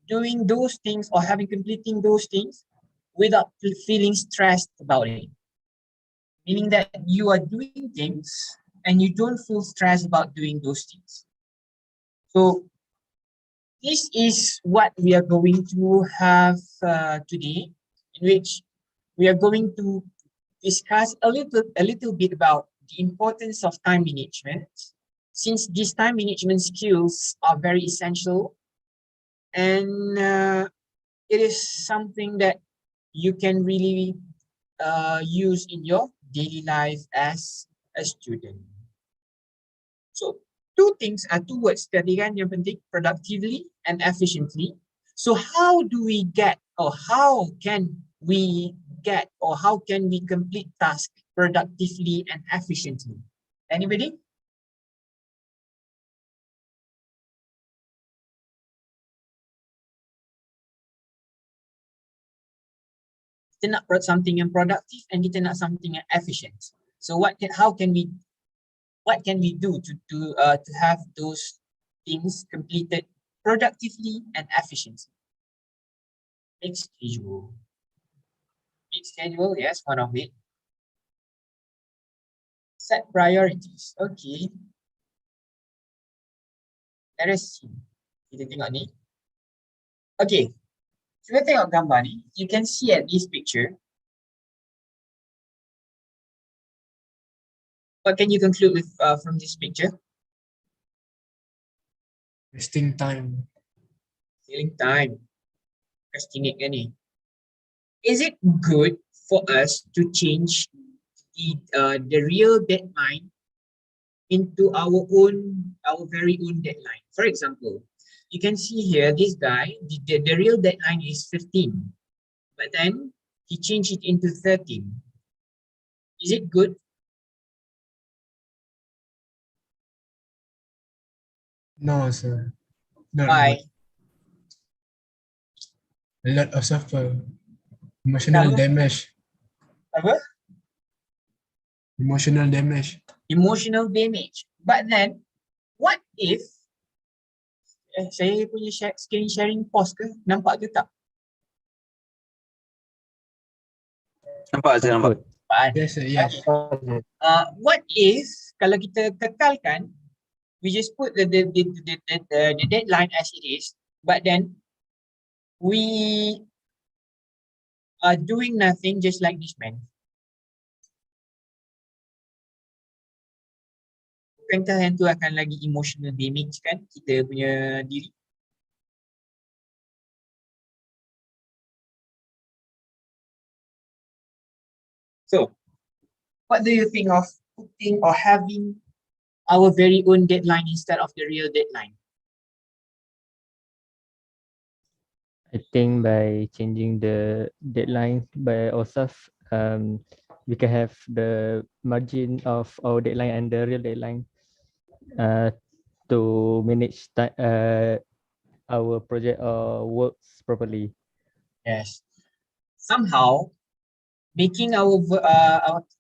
doing those things or completing those things without feeling stressed about it. Meaning that you are doing things and you don't feel stressed about doing those things. So this is what we are going to have today, in which we are going to discuss a little bit about the importance of time management, since these time management skills are very essential, and it is something that you can really use in your daily life as a student. So 2 words tadi kan yang penting, productively and efficiently. So how can we get or how can we complete tasks productively and efficiently? Anybody? Kita nak something yang productive and kita nak something yang efficient. So what can we do to have those things completed productively and efficiently? Make schedule. Make schedule, yes, one of it. Set priorities. Okay. Let us see. Kita tengok ni. Okay. Cuba tengok gambar ni. You can see at this picture. What can you conclude with from this picture? Wasting time. Killing time. Procrastinate kan ni. Is it good for us to change the real deadline into our very own deadline? For example, you can see here this guy, the real deadline is 15, but then he changed it into 13. Is it good? No, sir. Not Why? good. A lot of suffer. Emotional Kenapa? damage. Apa? Emotional damage. Emotional damage. But then, what if saya punya screen sharing pause ke? Nampak ke tak? Nampak saya nampak. Yes, sir. Yes. What if kalau kita kekalkan, we just put the deadline as it is, but then we are doing nothing just like this man. Bukankah yang tu akan lagi emotional damage kan kita punya diri? So, what do you think of putting or having our very own deadline instead of the real deadline? I think by changing the deadline by ourselves, we can have the margin of our deadline and the real deadline to manage our project works properly. Yes. Somehow, making our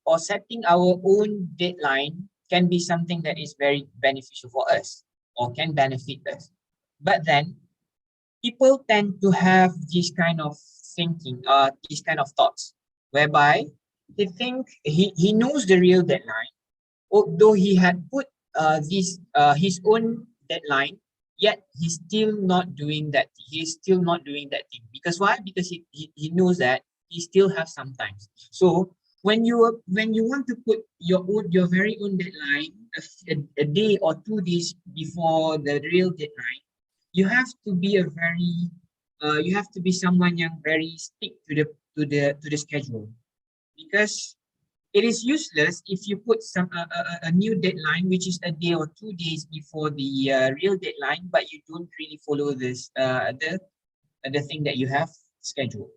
or setting our own deadline can be something that is very beneficial for us or can benefit us. But then people tend to have this kind of thinking, these kind of thoughts, whereby they think he knows the real deadline, although he had put his own deadline, yet he's still not doing that. He's still not doing that thing. Because why? Because he knows that he still have some time. So when you want to put your very own deadline a day or 2 days before the real deadline, you have to be you have to be someone yang very stick to the schedule, because it is useless if you put a new deadline which is a day or 2 days before the real deadline, but you don't really follow this the thing that you have scheduled.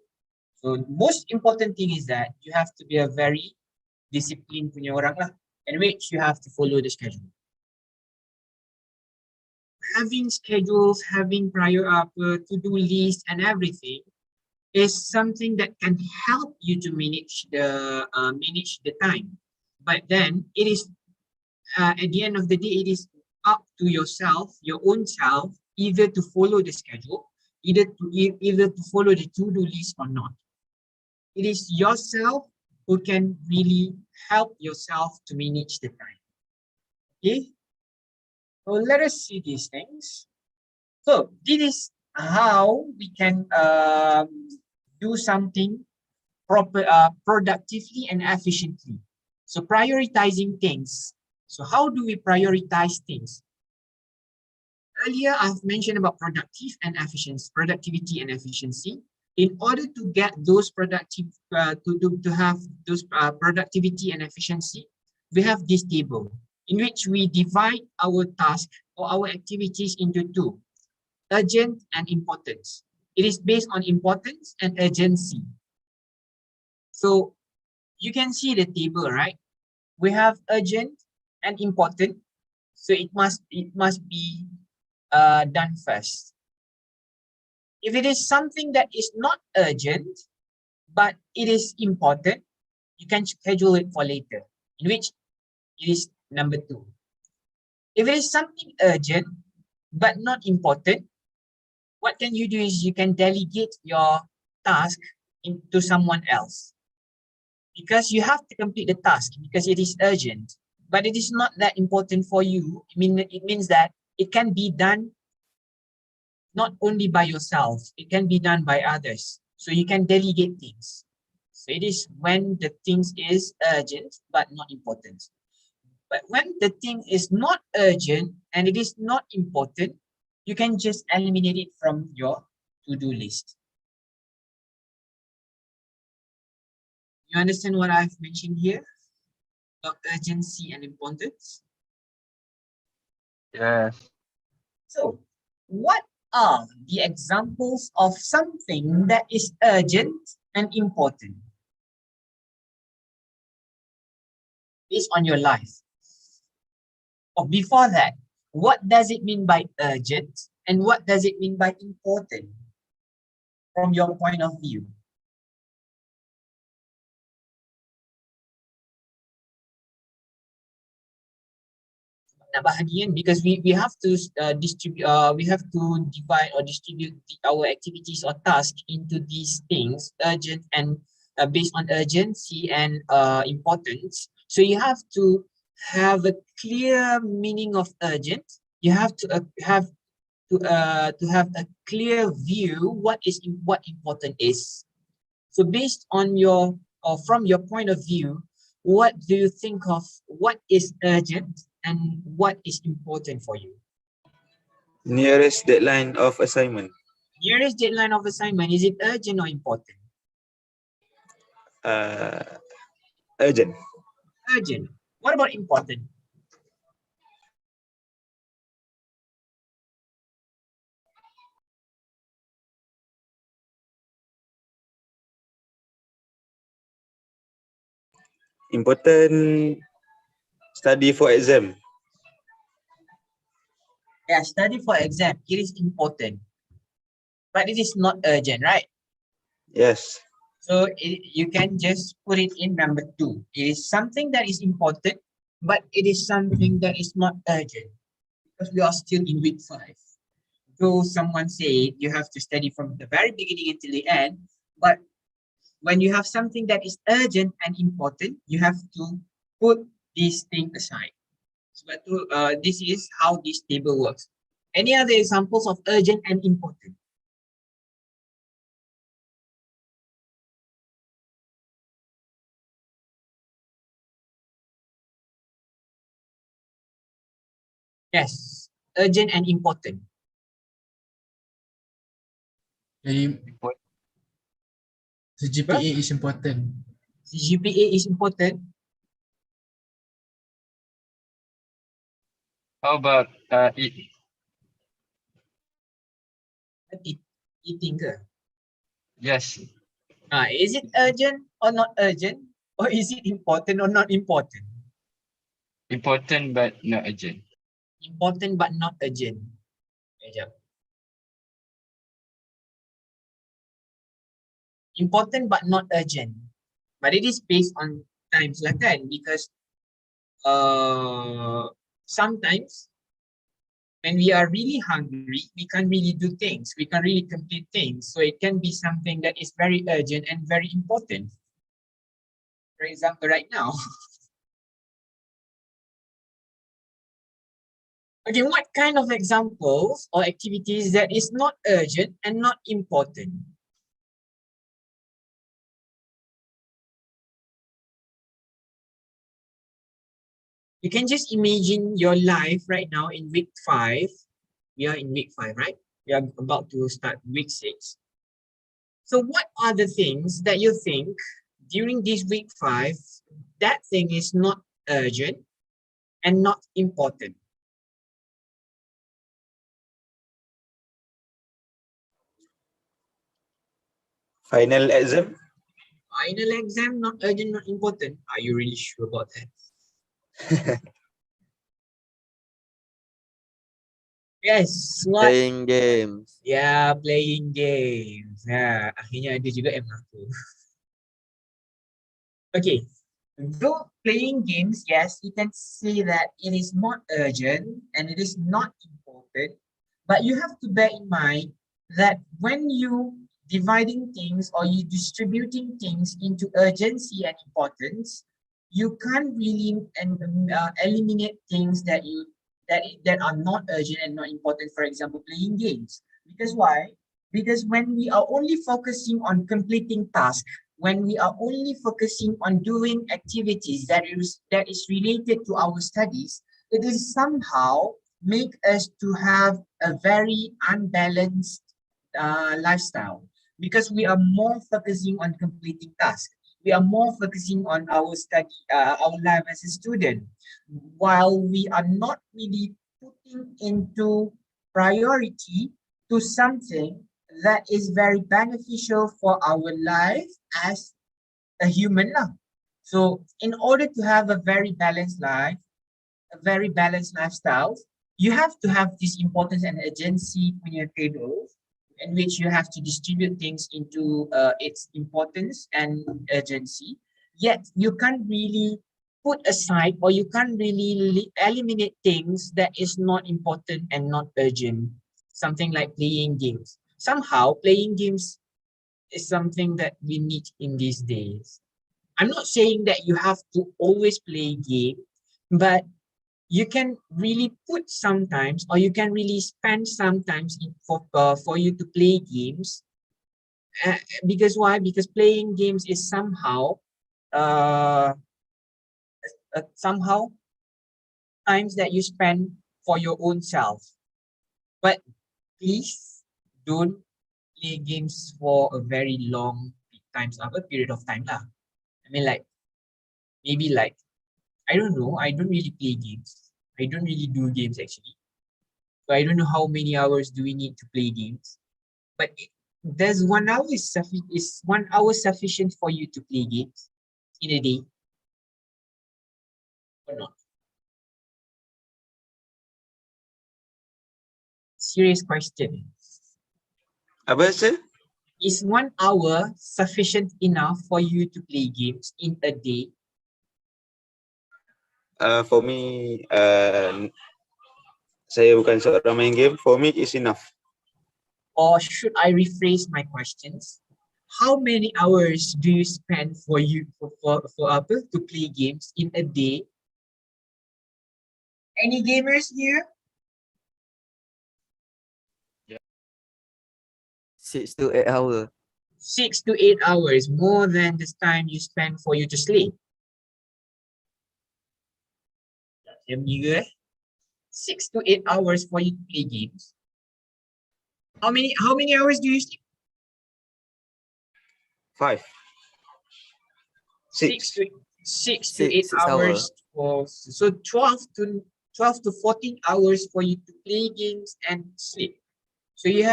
So most important thing is that you have to be a very disciplined punya orang lah, in which you have to follow the schedule. Having schedules, having prior to-do list and everything is something that can help you to manage the time. But then it is at the end of the day, it is up to yourself, your own self, either to follow the schedule, either to follow the to-do list or not. It is yourself who can really help yourself to manage the time. Okay. So let us see these things. So this is how we can do something productively and efficiently. So prioritizing things. So how do we prioritize things? Earlier, I've mentioned about productivity and efficiency. In order to get those to have those productivity and efficiency, we have this table in which we divide our task or our activities into two: urgent and importance. It is based on importance and urgency. So you can see the table, right? We have urgent and important. So it must be done first. If it is something that is not urgent, but it is important, you can schedule it for later, in which it is number 2. If it is something urgent, but not important, what can you do is you can delegate your task to someone else. Because you have to complete the task because it is urgent. but it is not that important for you. It means that it can be done not only by yourself, it can be done by others. So you can delegate things. So it is when the things is urgent but not important. But when the thing is not urgent and it is not important, you can just eliminate it from your to-do list. You understand what I've mentioned here about urgency and importance? Yes. So, what are the examples of something that is urgent and important based on your life? Or before that, what does it mean by urgent and what does it mean by important from your point of view? Nak bahagian because we have to distribute we have to divide or distribute our activities or tasks into these things, urgent and based on urgency and importance. So you have to have a clear meaning of urgent. You have to have a clear view what important is. So based on your or from your point of view, what do you think of what is urgent and what is important for you? Nearest deadline of assignment. Nearest deadline of assignment, is it urgent or important? Urgent. Urgent. What about important? Important. Study for exam. Yeah, study for exam. It is important, but it is not urgent, right? Yes. So you can just put it in number 2. It is something that is important, but it is something that is not urgent because we are still in week 5. Though someone say you have to study from the very beginning until the end, but when you have something that is urgent and important, you have to put this thing aside. But this is how this table works. Any other examples of urgent and important? Yes, urgent and important. Jadi, so GPA is important. GPA is important. How about eating? Eating ke? Yes. Is it urgent or not urgent? Or is it important or not important? Important but not urgent. Important but not urgent. Sekejap. Important but not urgent. But it is based on times lah kan, because sometimes when we are really hungry, we can't really do things. We can't really complete things. So it can be something that is very urgent and very important. For example, right now. Okay, what kind of examples or activities that is not urgent and not important? You can just imagine your life right now in week 5. We are in week 5, right? We are about to start week 6. So what are the things that you think during this week 5, that thing is not urgent and not important? Final exam. Final exam, not urgent, not important. Are you really sure about that? Yes, what? Playing games. Yeah, playing games. Yeah, akhirnya ada juga yang mengaku. Okay, though playing games, yes, you can say that it is not urgent and it is not important, but you have to bear in mind that when you dividing things or you distributing things into urgency and importance, you can't really eliminate things that that are not urgent and not important. For example, playing games. Because why? Because when we are only focusing on completing tasks, when we are only focusing on doing activities that is related to our studies, it is somehow make us to have a very unbalanced lifestyle, because we are more focusing on completing tasks. We are more focusing on our study, our life as a student, while we are not really putting into priority to something that is very beneficial for our life as a human lah. So in order to have a very balanced life, a very balanced lifestyle, you have to have this importance and urgency on your table, in which you have to distribute things into its importance and urgency. Yet you can't really put aside, or you can't really eliminate things that is not important and not urgent. Something like playing games. Somehow playing games is something that we need in these days. I'm not saying that you have to always play game, but you can really put sometimes, or you can really spend sometimes for you to play games. Because why? Because playing games is somehow times that you spend for your own self. But please don't play games for a very long period of time lah. I mean, like, maybe like, I don't know, I don't really play games. I don't really do games actually. So I don't know how many hours do we need to play games. But does 1 hour is 1 hour sufficient for you to play games in a day or not? Serious question. Apa sir? Is 1 hour sufficient enough for you to play games in a day? For me, saya bukan seorang main game. For me, it's enough. Or should I rephrase my questions? How many hours do you spend for to play games in a day? Any gamers here? 6 to 8 hours. 6 to 8 hours, more than the time you spend for you to sleep. 6 to 8 hours for you to play games. How many hours do you sleep? 5. 6. 6 to 8 hours. So 12 to 14 hours for you to play games and sleep. So you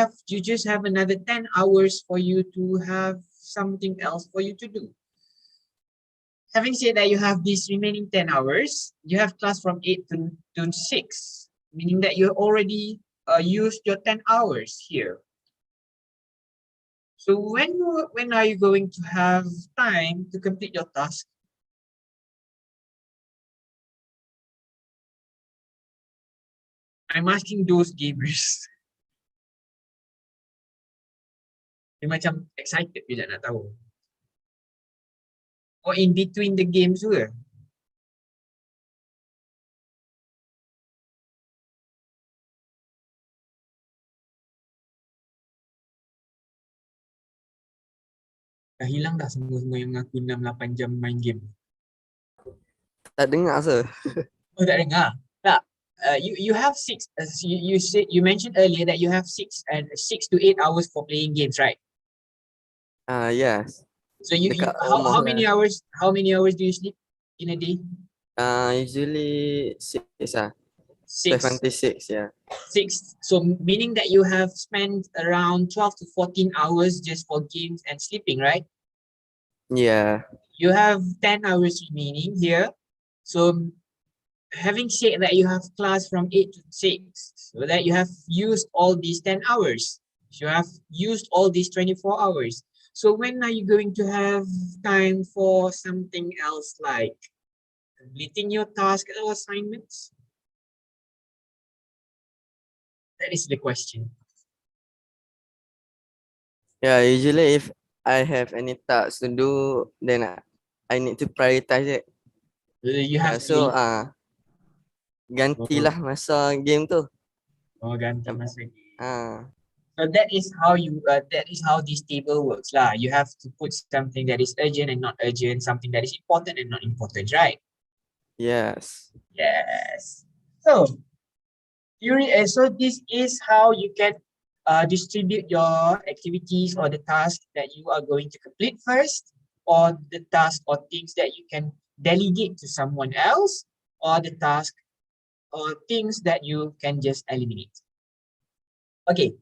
just have another 10 hours for you to have something else for you to do. Having said that, you have these remaining 10 hours, you have class from 8 to 6, meaning that you already used your 10 hours here. So when are you going to have time to complete your task? I'm asking those gamers. Dia macam excited bila nak tahu. Or in between the games juga. Dah hilang dah semua yang mengaku 6-8 jam main game. Tak dengar sir. Oh, tak dengar. Tak. You have 6. You mentioned earlier that you have 6 to 8 hours for playing games, right? Yes. So how many hours do you sleep in a day? Usually 6 lah. 6. 6, yeah. 6. So meaning that you have spent around 12 to 14 hours just for games and sleeping, right? Yeah. You have 10 hours remaining here. So having said that you have class from 8 to 6, so that you have used all these 10 hours. You have used all these 24 hours. So when are you going to have time for something else, like completing your tasks or assignments? That is the question. Yeah, usually if I have any tasks to do, then I need to prioritize it. You have So to gantilah masa game tu. ganti masa game. Ah, So that is how this table works lah. You have to put something that is urgent and not urgent, something that is important and not important, right? yes. Yes. So so this is how you can distribute your activities or the task that you are going to complete first, or the task or things that you can delegate to someone else, or the task or things that you can just eliminate. Okay.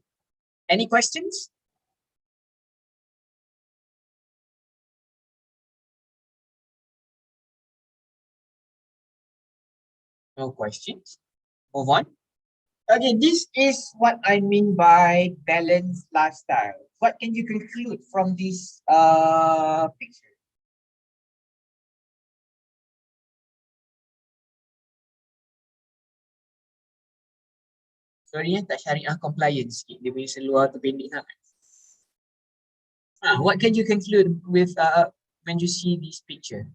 Any questions? No questions. Move on. Okay, this is what I mean by balanced lifestyle. What can you conclude from this picture? Sorry tak syariah compliance sikit. Dia punya seluar tu pendek sangat. What can you conclude with when you see this picture?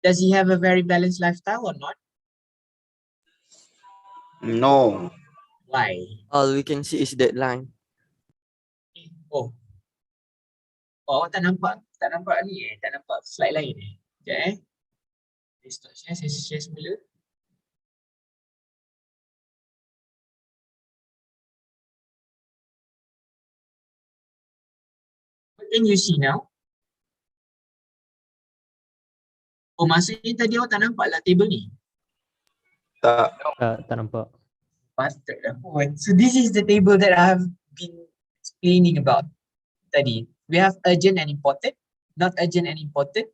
Does he have a very balanced lifestyle or not? No. Why? All we can see is deadline. Oh. Oh, tak nampak ni tak nampak slide lain Sekejap Stop share, saya share semula. What can you see now? Oh, maksudnya tadi awak tak nampak lah table ni? Tak. Tak nampak. Bastard lah pun. So this is the table that I have been explaining about tadi. We have urgent and important, not urgent and important,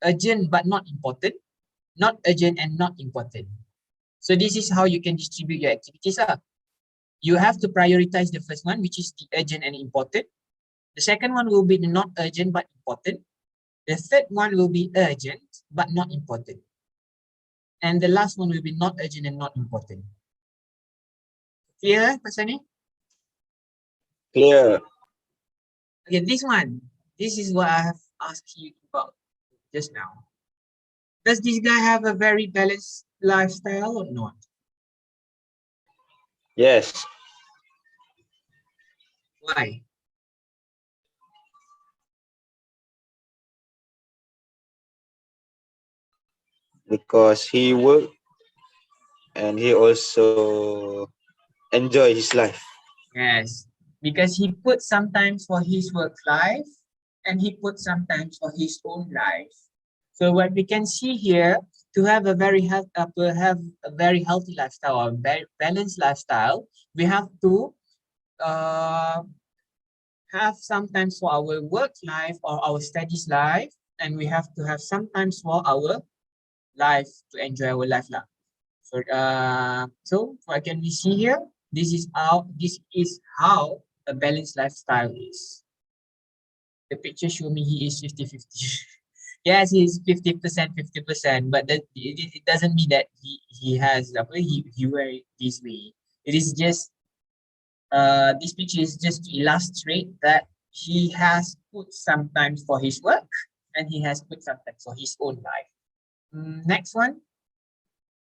urgent but not important, not urgent and not important. So this is how you can distribute your activities. You have to prioritize the first one, which is the urgent and important. The second one will be the not urgent but important. The third one will be urgent but not important. And the last one will be not urgent and not important. Clear pasal ni? Clear. Okay, this one. This is what I have asked you about just now. Does this guy have a very balanced lifestyle or not? Yes. Why? Because he work and he also enjoy his life. Yes, because he put sometimes for his work life and he put sometimes for his own life. So what we can see here, to have a very healthy lifestyle or very balanced lifestyle, we have to have sometimes for our work life or our studies life, and we have to have sometimes for our life to enjoy our life lah. So what can we see here? This is how a balanced lifestyle is. The picture show me he is 50-50. Yes, he's 50%, 50%, but it doesn't mean that he wear it this way. It is just this picture is just to illustrate that he has put sometimes for his work and he has put sometimes for his own life. Next one.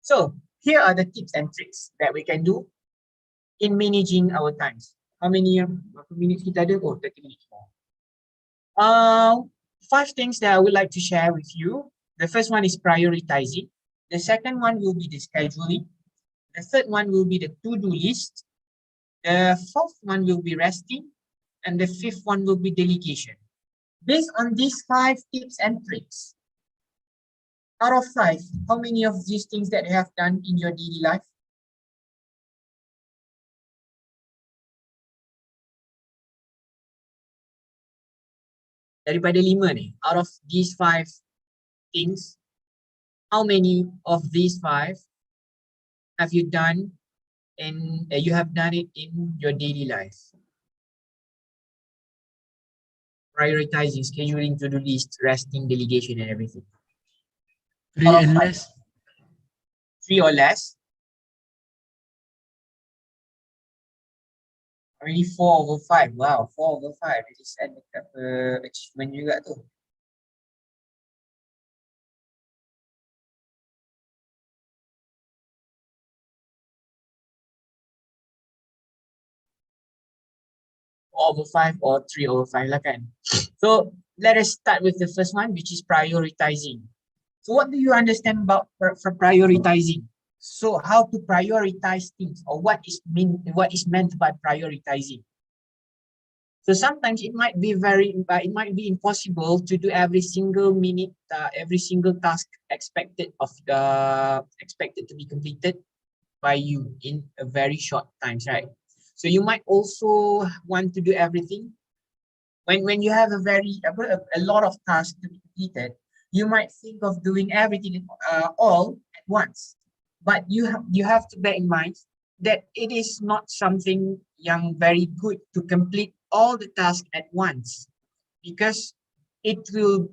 So here are the tips and tricks that we can do in managing our times. How many minutes kita ada? Oh, 30 minutes more. 5 things that I would like to share with you. The first one is prioritizing. The second one will be the scheduling. The third one will be the to-do list. The fourth one will be resting. And the fifth one will be delegation. Based on these 5 tips and tricks, out of 5, how many of these things that you have done in your daily life? Daripada 5 ni, out of these 5 things, how many of these 5 have you done and you have done it in your daily life? Prioritizing, scheduling, to-do list, resting, delegation, and everything. 3 Out of and 5. less. 3 or less. Already 4/5. Wow, 4/5. It is an achievement juga tu. 4/5 or 3/5 lah kan. So let us start with the first one, which is prioritizing. So what do you understand about prioritizing? So how to prioritize things, or what is meant by prioritizing? So sometimes it might be impossible to do every single minute, every single task expected to be completed by you in a very short times, right? So you might also want to do everything. When you have a lot of tasks to be completed, you might think of doing everything all at once. But you have to bear in mind that it is not something very good to complete all the tasks at once, because it will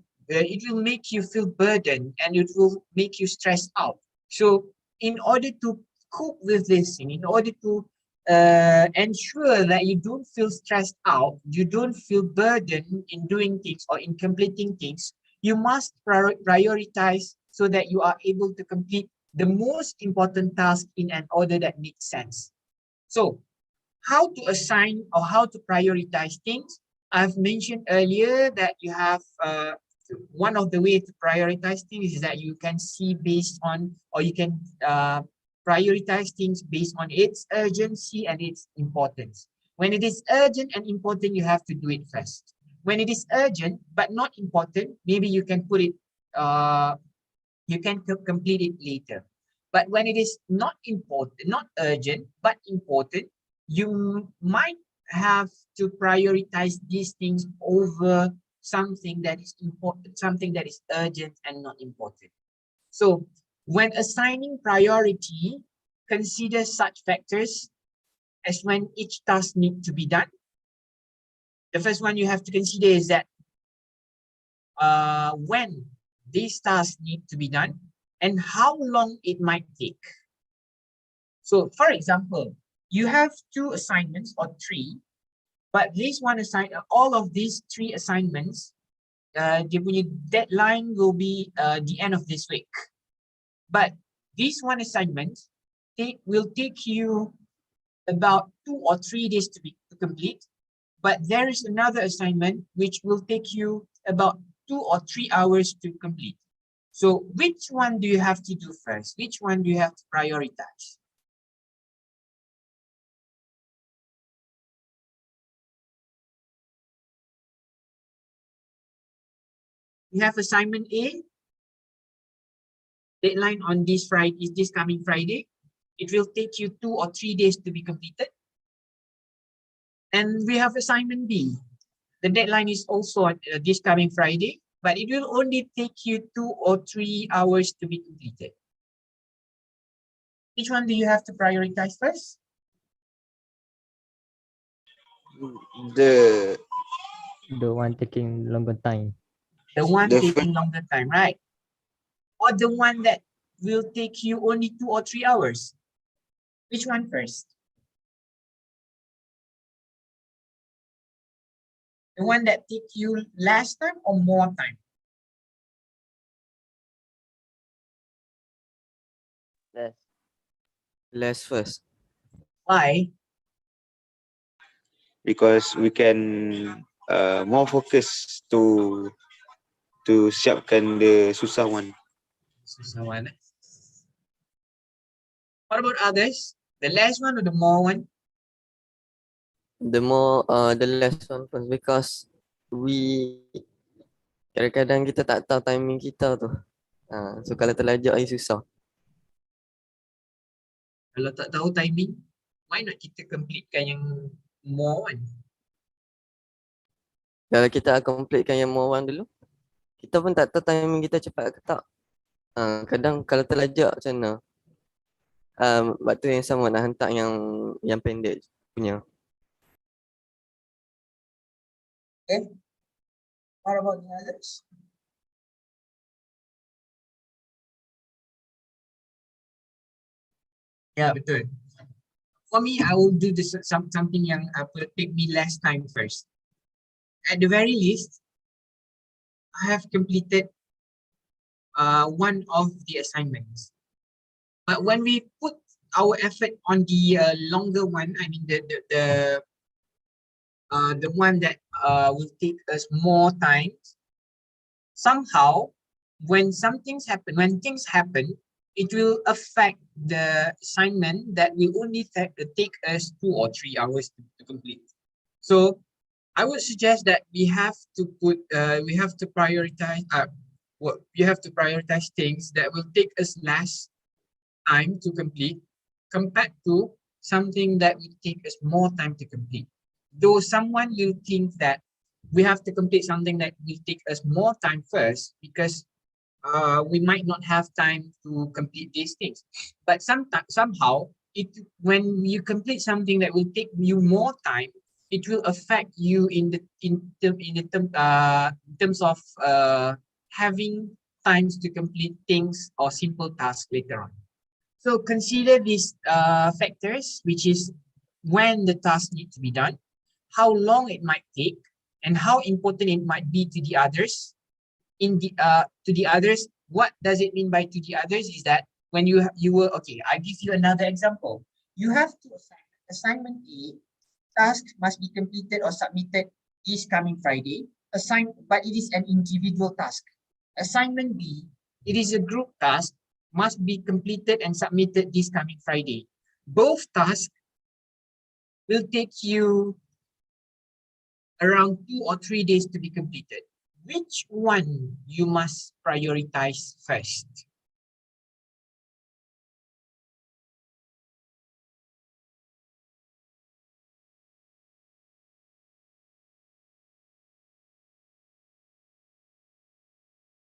make you feel burdened and it will make you stressed out. So in order to cope with this thing, in order to ensure that you don't feel stressed out, you don't feel burdened in doing things or in completing things, you must prioritize so that you are able to complete the most important task in an order that makes sense. So how to assign or how to prioritize things? I've mentioned earlier that you have one of the ways to prioritize things is that you can see based on, or you can prioritize things based on its urgency and its importance. When it is urgent and important, you have to do it first. When it is urgent but not important, maybe you can put it, you can complete it later. But when it is not important, not urgent but important, you might have to prioritize these things over something that is important, something that is urgent and not important. So when assigning priority, consider such factors as when each task needs to be done. The first one you have to consider is that when these tasks need to be done and how long it might take. So for example, you have 2 assignments or 3, but all of these 3 assignments, dia punya deadline will be the end of this week. But this one assignment will take you about 2 or 3 days to complete. But there is another assignment which will take you about 2 or 3 hours to complete. So which one do you have to do first? Which one do you have to prioritize? You have assignment A, deadline on this coming Friday. It will take you 2 or 3 days to be completed. And we have assignment B. The deadline is also on this coming Friday, but it will only take you 2 or 3 hours to be completed. Which one do you have to prioritize first? The one taking longer time. The one The taking longer time, right? Or the one that will take you only 2 or 3 hours? Which one first? The one that take you less time or more time? Less first. Why? because we can more focus to siapkan the susah one. Susah one. What about others? The less one or the more one? The less one first, because we kadang-kadang kita tak tahu timing kita tu. So kalau terlajak ai susah. Kalau tak tahu timing, why not kita completekan yang more one? Kalau kita completekan yang more one dulu, kita pun tak tahu timing kita cepat ke tak. Kadang kalau terlajak macam mana? Waktu yang sama nak hantar yang pendek punya. Okay. What about the others? Yeah, betul. For me, I will do this something yang will take me less time first. At the very least, I have completed one of the assignments. But when we put our effort on the longer one, I mean the the one that will take us more time. Somehow, when things happen, it will affect the assignment that will only take us 2 or 3 hours to complete. So I would suggest that we have to prioritize things that will take us less time to complete compared to something that will take us more time to complete. Though someone will think that we have to complete something that will take us more time first because we might not have time to complete these things. But somehow, when you complete something that will take you more time, it will affect you in terms of having times to complete things or simple tasks later on. So consider these factors, which is when the task needs to be done, how long it might take, and how important it might be to the others. What does it mean by to the others? Is that when you will, okay, I give you another example. You have to assign assignment A, task must be completed or submitted this coming Friday. But it is an individual task. Assignment B, it is a group task, must be completed and submitted this coming Friday. Both tasks will take you around 2 or 3 days to be completed. Which one you must prioritize first?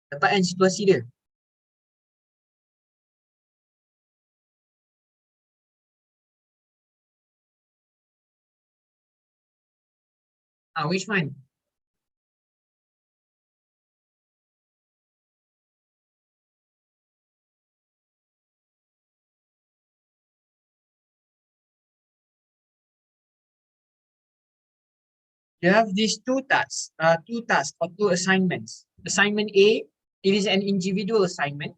Dapat kan situasi dia? Which one? You have these two tasks or two assignments. Assignment A, it is an individual assignment,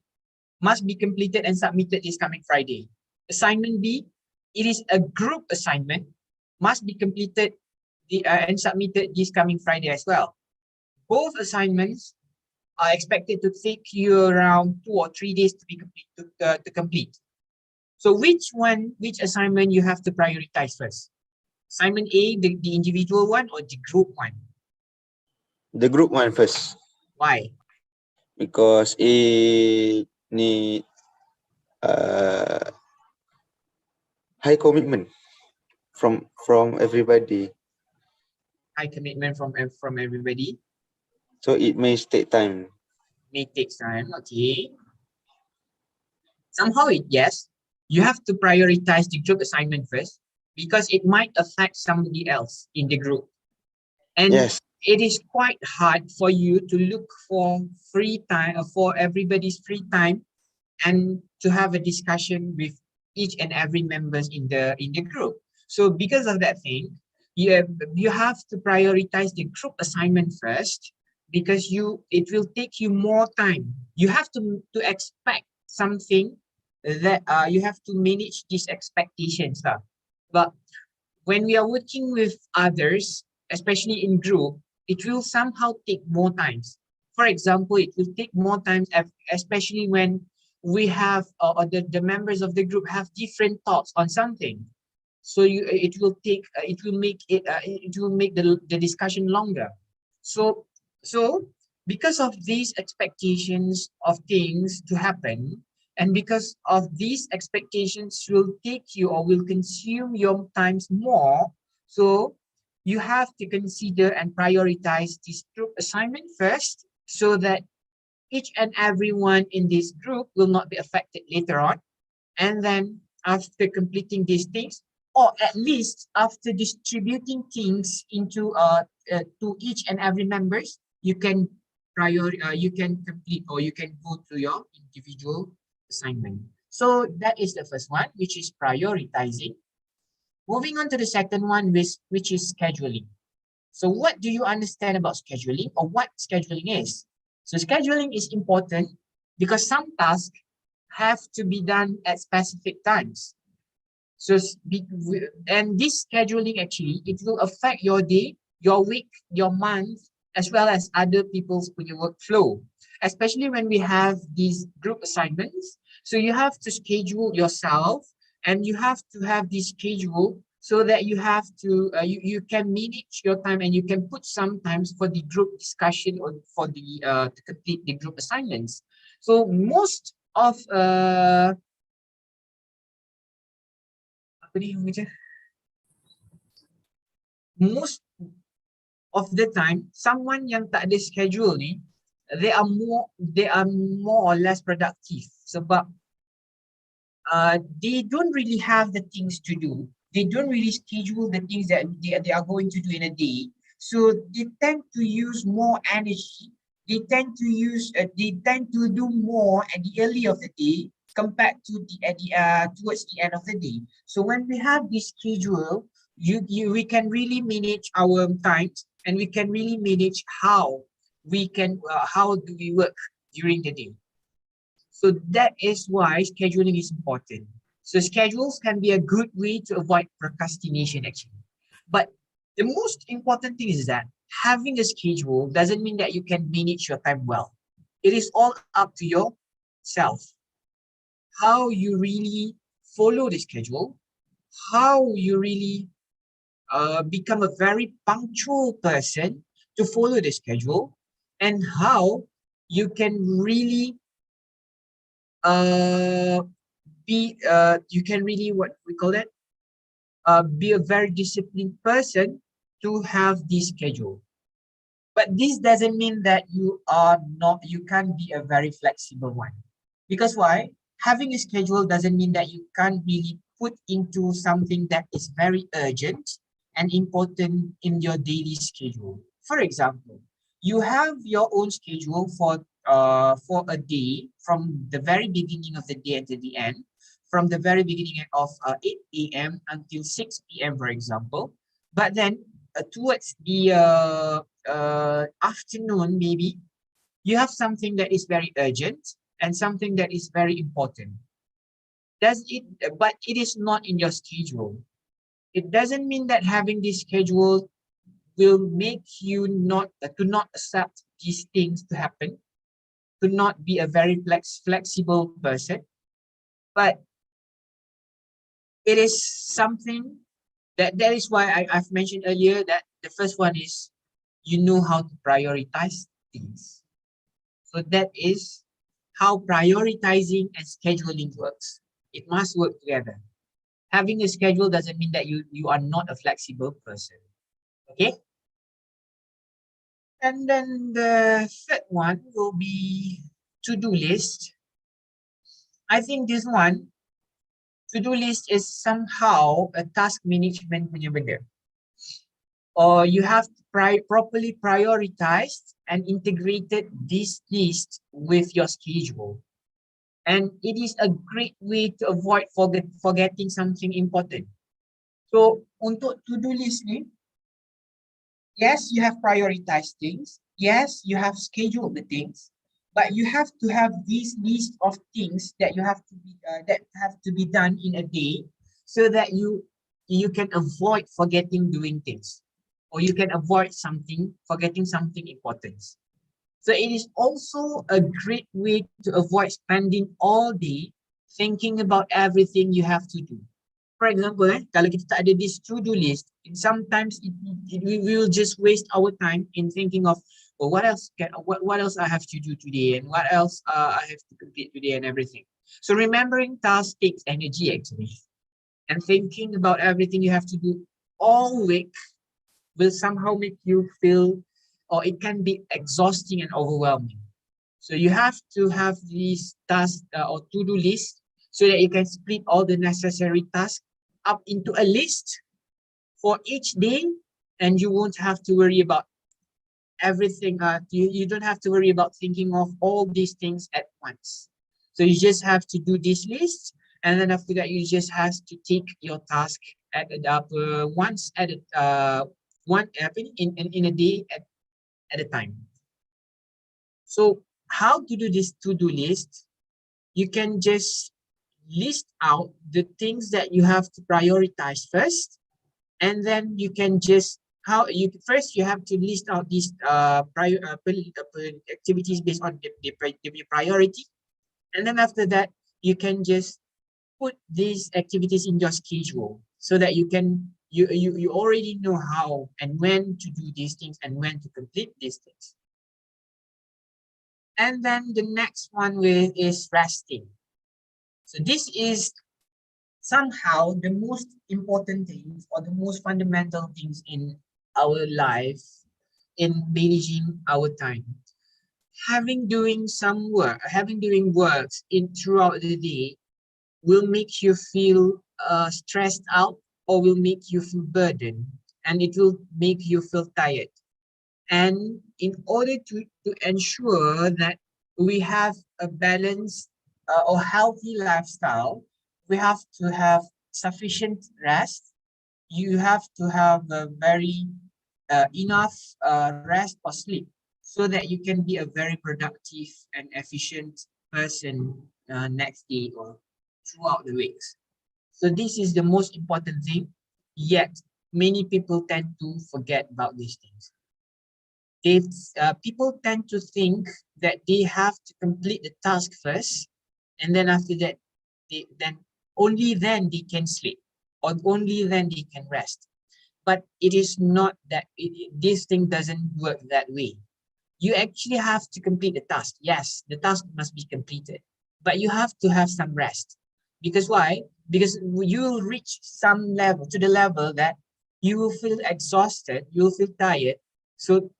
must be completed and submitted this coming Friday. Assignment B, it is a group assignment, must be completed and submitted this coming Friday as well. Both assignments are expected to take you around 2 or 3 days to complete. So which assignment you have to prioritize first? Assignment A, the individual one, or the group one? The group one first. Why? Because it need high commitment from everybody. High commitment from everybody. So it may take time. May take time, okay. Somehow, yes, you have to prioritize the group assignment first because it might affect somebody else in the group. And yes, it is quite hard for you to look for free time, for everybody's free time, and to have a discussion with each and every members in the group. So because of that thing, you have to prioritize the group assignment first because it will take you more time. You have to expect something that you have to manage these expectations. But when we are working with others, especially in group, it will somehow take more times. For example, it will take more time, especially when we have or the members of the group have different thoughts on something. So it will make the discussion longer. So because of these expectations of things to happen, and because of these expectations will take you or will consume your times more, so you have to consider and prioritize this group assignment first so that each and everyone in this group will not be affected later on. And then after completing these things, or at least after distributing things into to each and every members, you can complete or you can go to your individual assignment. So that is the first one, which is prioritizing. Moving on to the second one, which is scheduling. So what do you understand about scheduling, or what scheduling is? So scheduling is important because some tasks have to be done at specific times. So and this scheduling actually, it will affect your day your week, your month, as well as other people's punya workflow. Especially when we have these group assignments. So you have to schedule yourself, and you have to have this schedule so that you have to, you can manage your time, and you can put some times for the group discussion or for the, to complete the group assignments. So most of, apa ni orang baca? Most of the time, someone yang tak ada schedule ni, they are more or less productive. Sebab they don't really have the things to do. They don't really schedule the things that they are going to do in a day. So they tend to use more energy. They tend to do more at the early of the day compared to towards the end of the day. So when we have this schedule, we can really manage our times, and we can really manage how do we work during the day. So that is why scheduling is important. So schedules can be a good way to avoid procrastination actually. But the most important thing is that having a schedule doesn't mean that you can manage your time well. It is all up to yourself. How you really follow the schedule, how you really become a very punctual person to follow the schedule, and how you can really you can really, what we call it, be a very disciplined person to have this schedule. But this doesn't mean that you can't be a very flexible one. Because why? Having a schedule doesn't mean that you can't really put into something that is very urgent and important in your daily schedule. For example, you have your own schedule for a day, from the very beginning of the day until the end, from the very beginning of 8 a.m. until 6 p.m., for example. But then towards the afternoon, maybe, you have something that is very urgent and something that is very important. But it is not in your schedule. It doesn't mean that having this schedule will make you to not accept these things to happen, to not be a very flexible person. But it is something that is why I've mentioned earlier that the first one is you know how to prioritize things. So that is how prioritizing and scheduling works. It must work together. Having a schedule doesn't mean that you are not a flexible person. Okay? And then the third one will be to-do list. I think this one, to-do list, is somehow a task management punya benda. Or you have to properly prioritized and integrated this list with your schedule. And it is a great way to avoid forgetting something important. So untuk to-do list ni, yes, you have prioritized things. Yes, you have scheduled the things, but you have to have this list of things that have to be done in a day, so that you can avoid forgetting doing things, or you can avoid forgetting something important. So it is also a great way to avoid spending all day thinking about everything you have to do. For example, kalau kita tak ada this to-do list, sometimes we will just waste our time in thinking of, well, what else I have to do today, and what else I have to complete today, and everything. So remembering tasks takes energy actually, and thinking about everything you have to do all week will somehow make you feel, or it can be exhausting and overwhelming. So you have to have these tasks or to-do list, so that you can split all the necessary tasks up into a list for each day, and you won't have to worry about everything. You don't have to worry about thinking of all these things at once. So you just have to do this list, and then after that you just have to take your task at once at in a day at a time. So how to do this to-do list? You can just list out the things that you have to prioritize first, and then you can just how you first you have to list out these activities based on the priority, and then after that you can just put these activities in your schedule so that you already know how and when to do these things and when to complete these things. And then the next one is resting. So this is somehow the most important things or the most fundamental things in our life in managing our time. Having doing works in throughout the day will make you feel stressed out, or will make you feel burdened, and it will make you feel tired. And in order to ensure that we have a balanced or healthy lifestyle, we have to have sufficient rest. You have to have a very enough rest or sleep, so that you can be a very productive and efficient person next day or throughout the weeks. So this is the most important thing, yet many people tend to forget about these things. People tend to think that they have to complete the task first, and then after that, only then they can sleep, or only then they can rest. But it is not that. This thing doesn't work that way. You actually have to complete the task. Yes, the task must be completed, but you have to have some rest. Because why? Because you will reach some level, to the level that you will feel exhausted, you will feel tired. So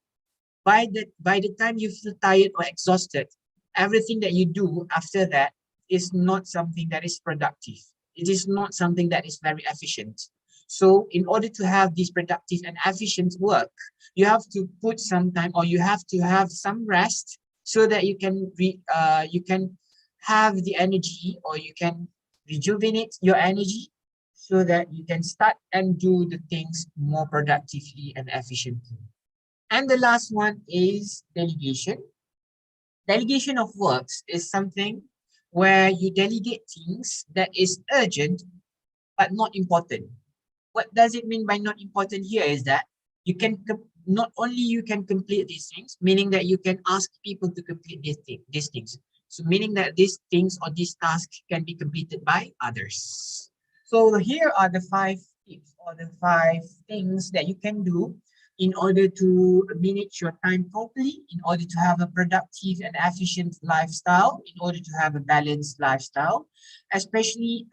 by the time you feel tired or exhausted, everything that you do after that is not something that is productive. It is not something that is very efficient. So in order to have this productive and efficient work, you have to put some time, or you have to have some rest, so that you can have the energy, or you can rejuvenate your energy, so that you can start and do the things more productively and efficiently. And the last one is delegation. Delegation of works is something where you delegate things that is urgent but not important. What does it mean by not important here is that you can not only you can complete these things, meaning that you can ask people to complete these things. So meaning that these things or these tasks can be completed by others. So here are the 5 tips or the 5 things that you can do in order to manage your time properly, in order to have a productive and efficient lifestyle, in order to have a balanced lifestyle, especially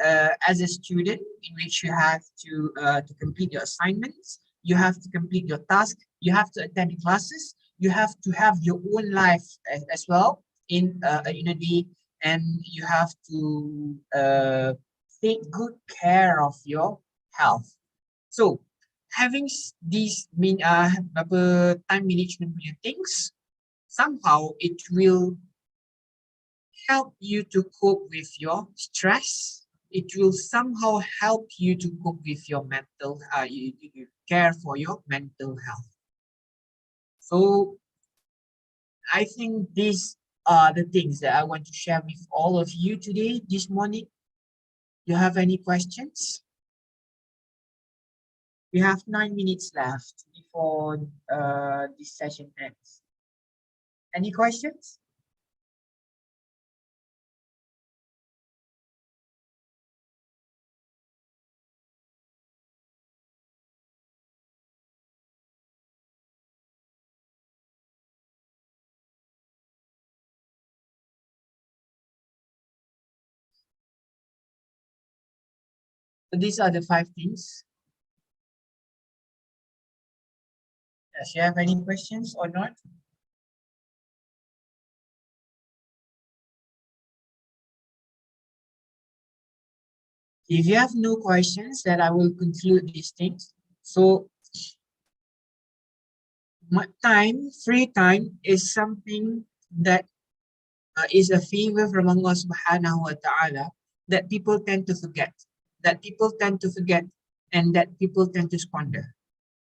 as a student, in which you have to complete your assignments, you have to complete your task, you have to attend classes, you have to have your own life as well in a day, and you have to take good care of your health. So having these time management things, somehow it will help you to cope with your stress. It will somehow help you to cope with your mental, you care for your mental health. So I think these are the things that I want to share with all of you today, this morning. You have any questions? We have 9 minutes left before this session ends. Any questions? So these are the 5 things. Does you have any questions or not? If you have no questions, then I will conclude these things. So free time is something that is a favor from Allah subhanahu wa ta'ala that people tend to forget, and that people tend to squander.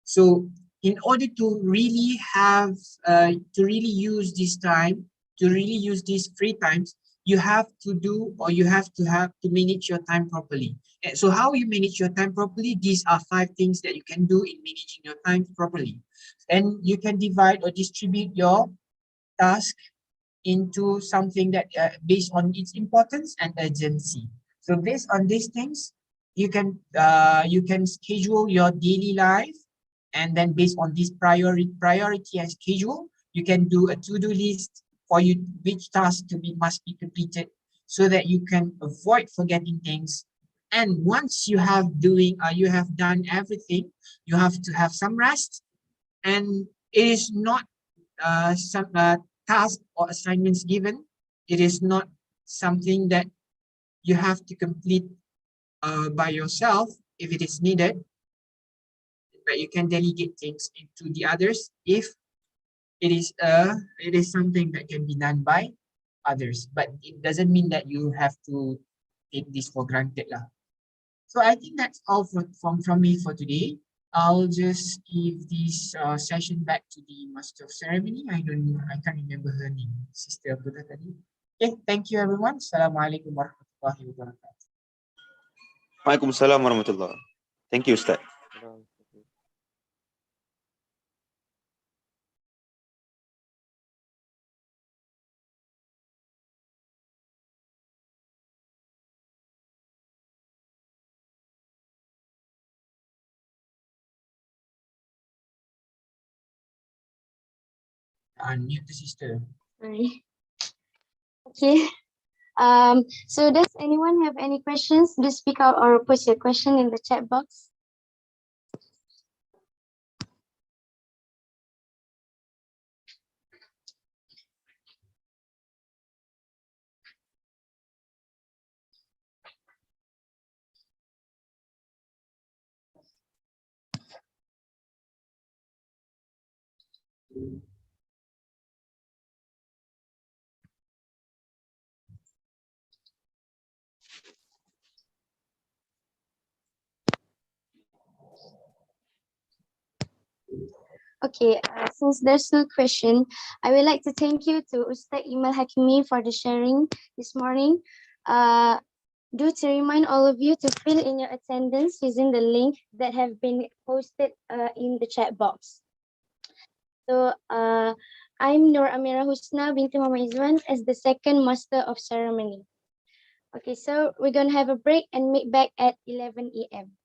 So in order to really have, to really use this time, to really use these free times, you have to do, or you have to manage your time properly. So how you manage your time properly? These are 5 things that you can do in managing your time properly. And you can divide or distribute your task into something that based on its importance and urgency. So based on these things, you can schedule your daily life, and then based on this priority and schedule, you can do a to-do list for you which task must be completed, so that you can avoid forgetting things. And once you have done everything, you have to have some rest, and it is not some task or assignments given. It is not something that you have to complete by yourself if it is needed, but you can delegate things into the others if it is something that can be done by others. But it doesn't mean that you have to take this for granted lah. So I think that's all from me for today. I'll just give this session back to the master of ceremony. I can't remember her name. Sister Abdullah tadi. Okay, thank you everyone. Assalamualaikum warahmatullahi wabarakatuh. Waalaikumsalam warahmatullah. Thank you, Ustaz. Unmute the sister. Sorry. Okay. So does anyone have any questions? Do speak out or put your question in the chat box. Okay, since there's no question, I would like to thank you to Ustaz Imal Hakimi for the sharing this morning. Do to remind all of you to fill in your attendance using the link that have been posted in the chat box. So I'm Nur Amira Husna binti Muhammad Izwan as the second master of ceremony. Okay, so we're gonna have a break and meet back at 11 a.m.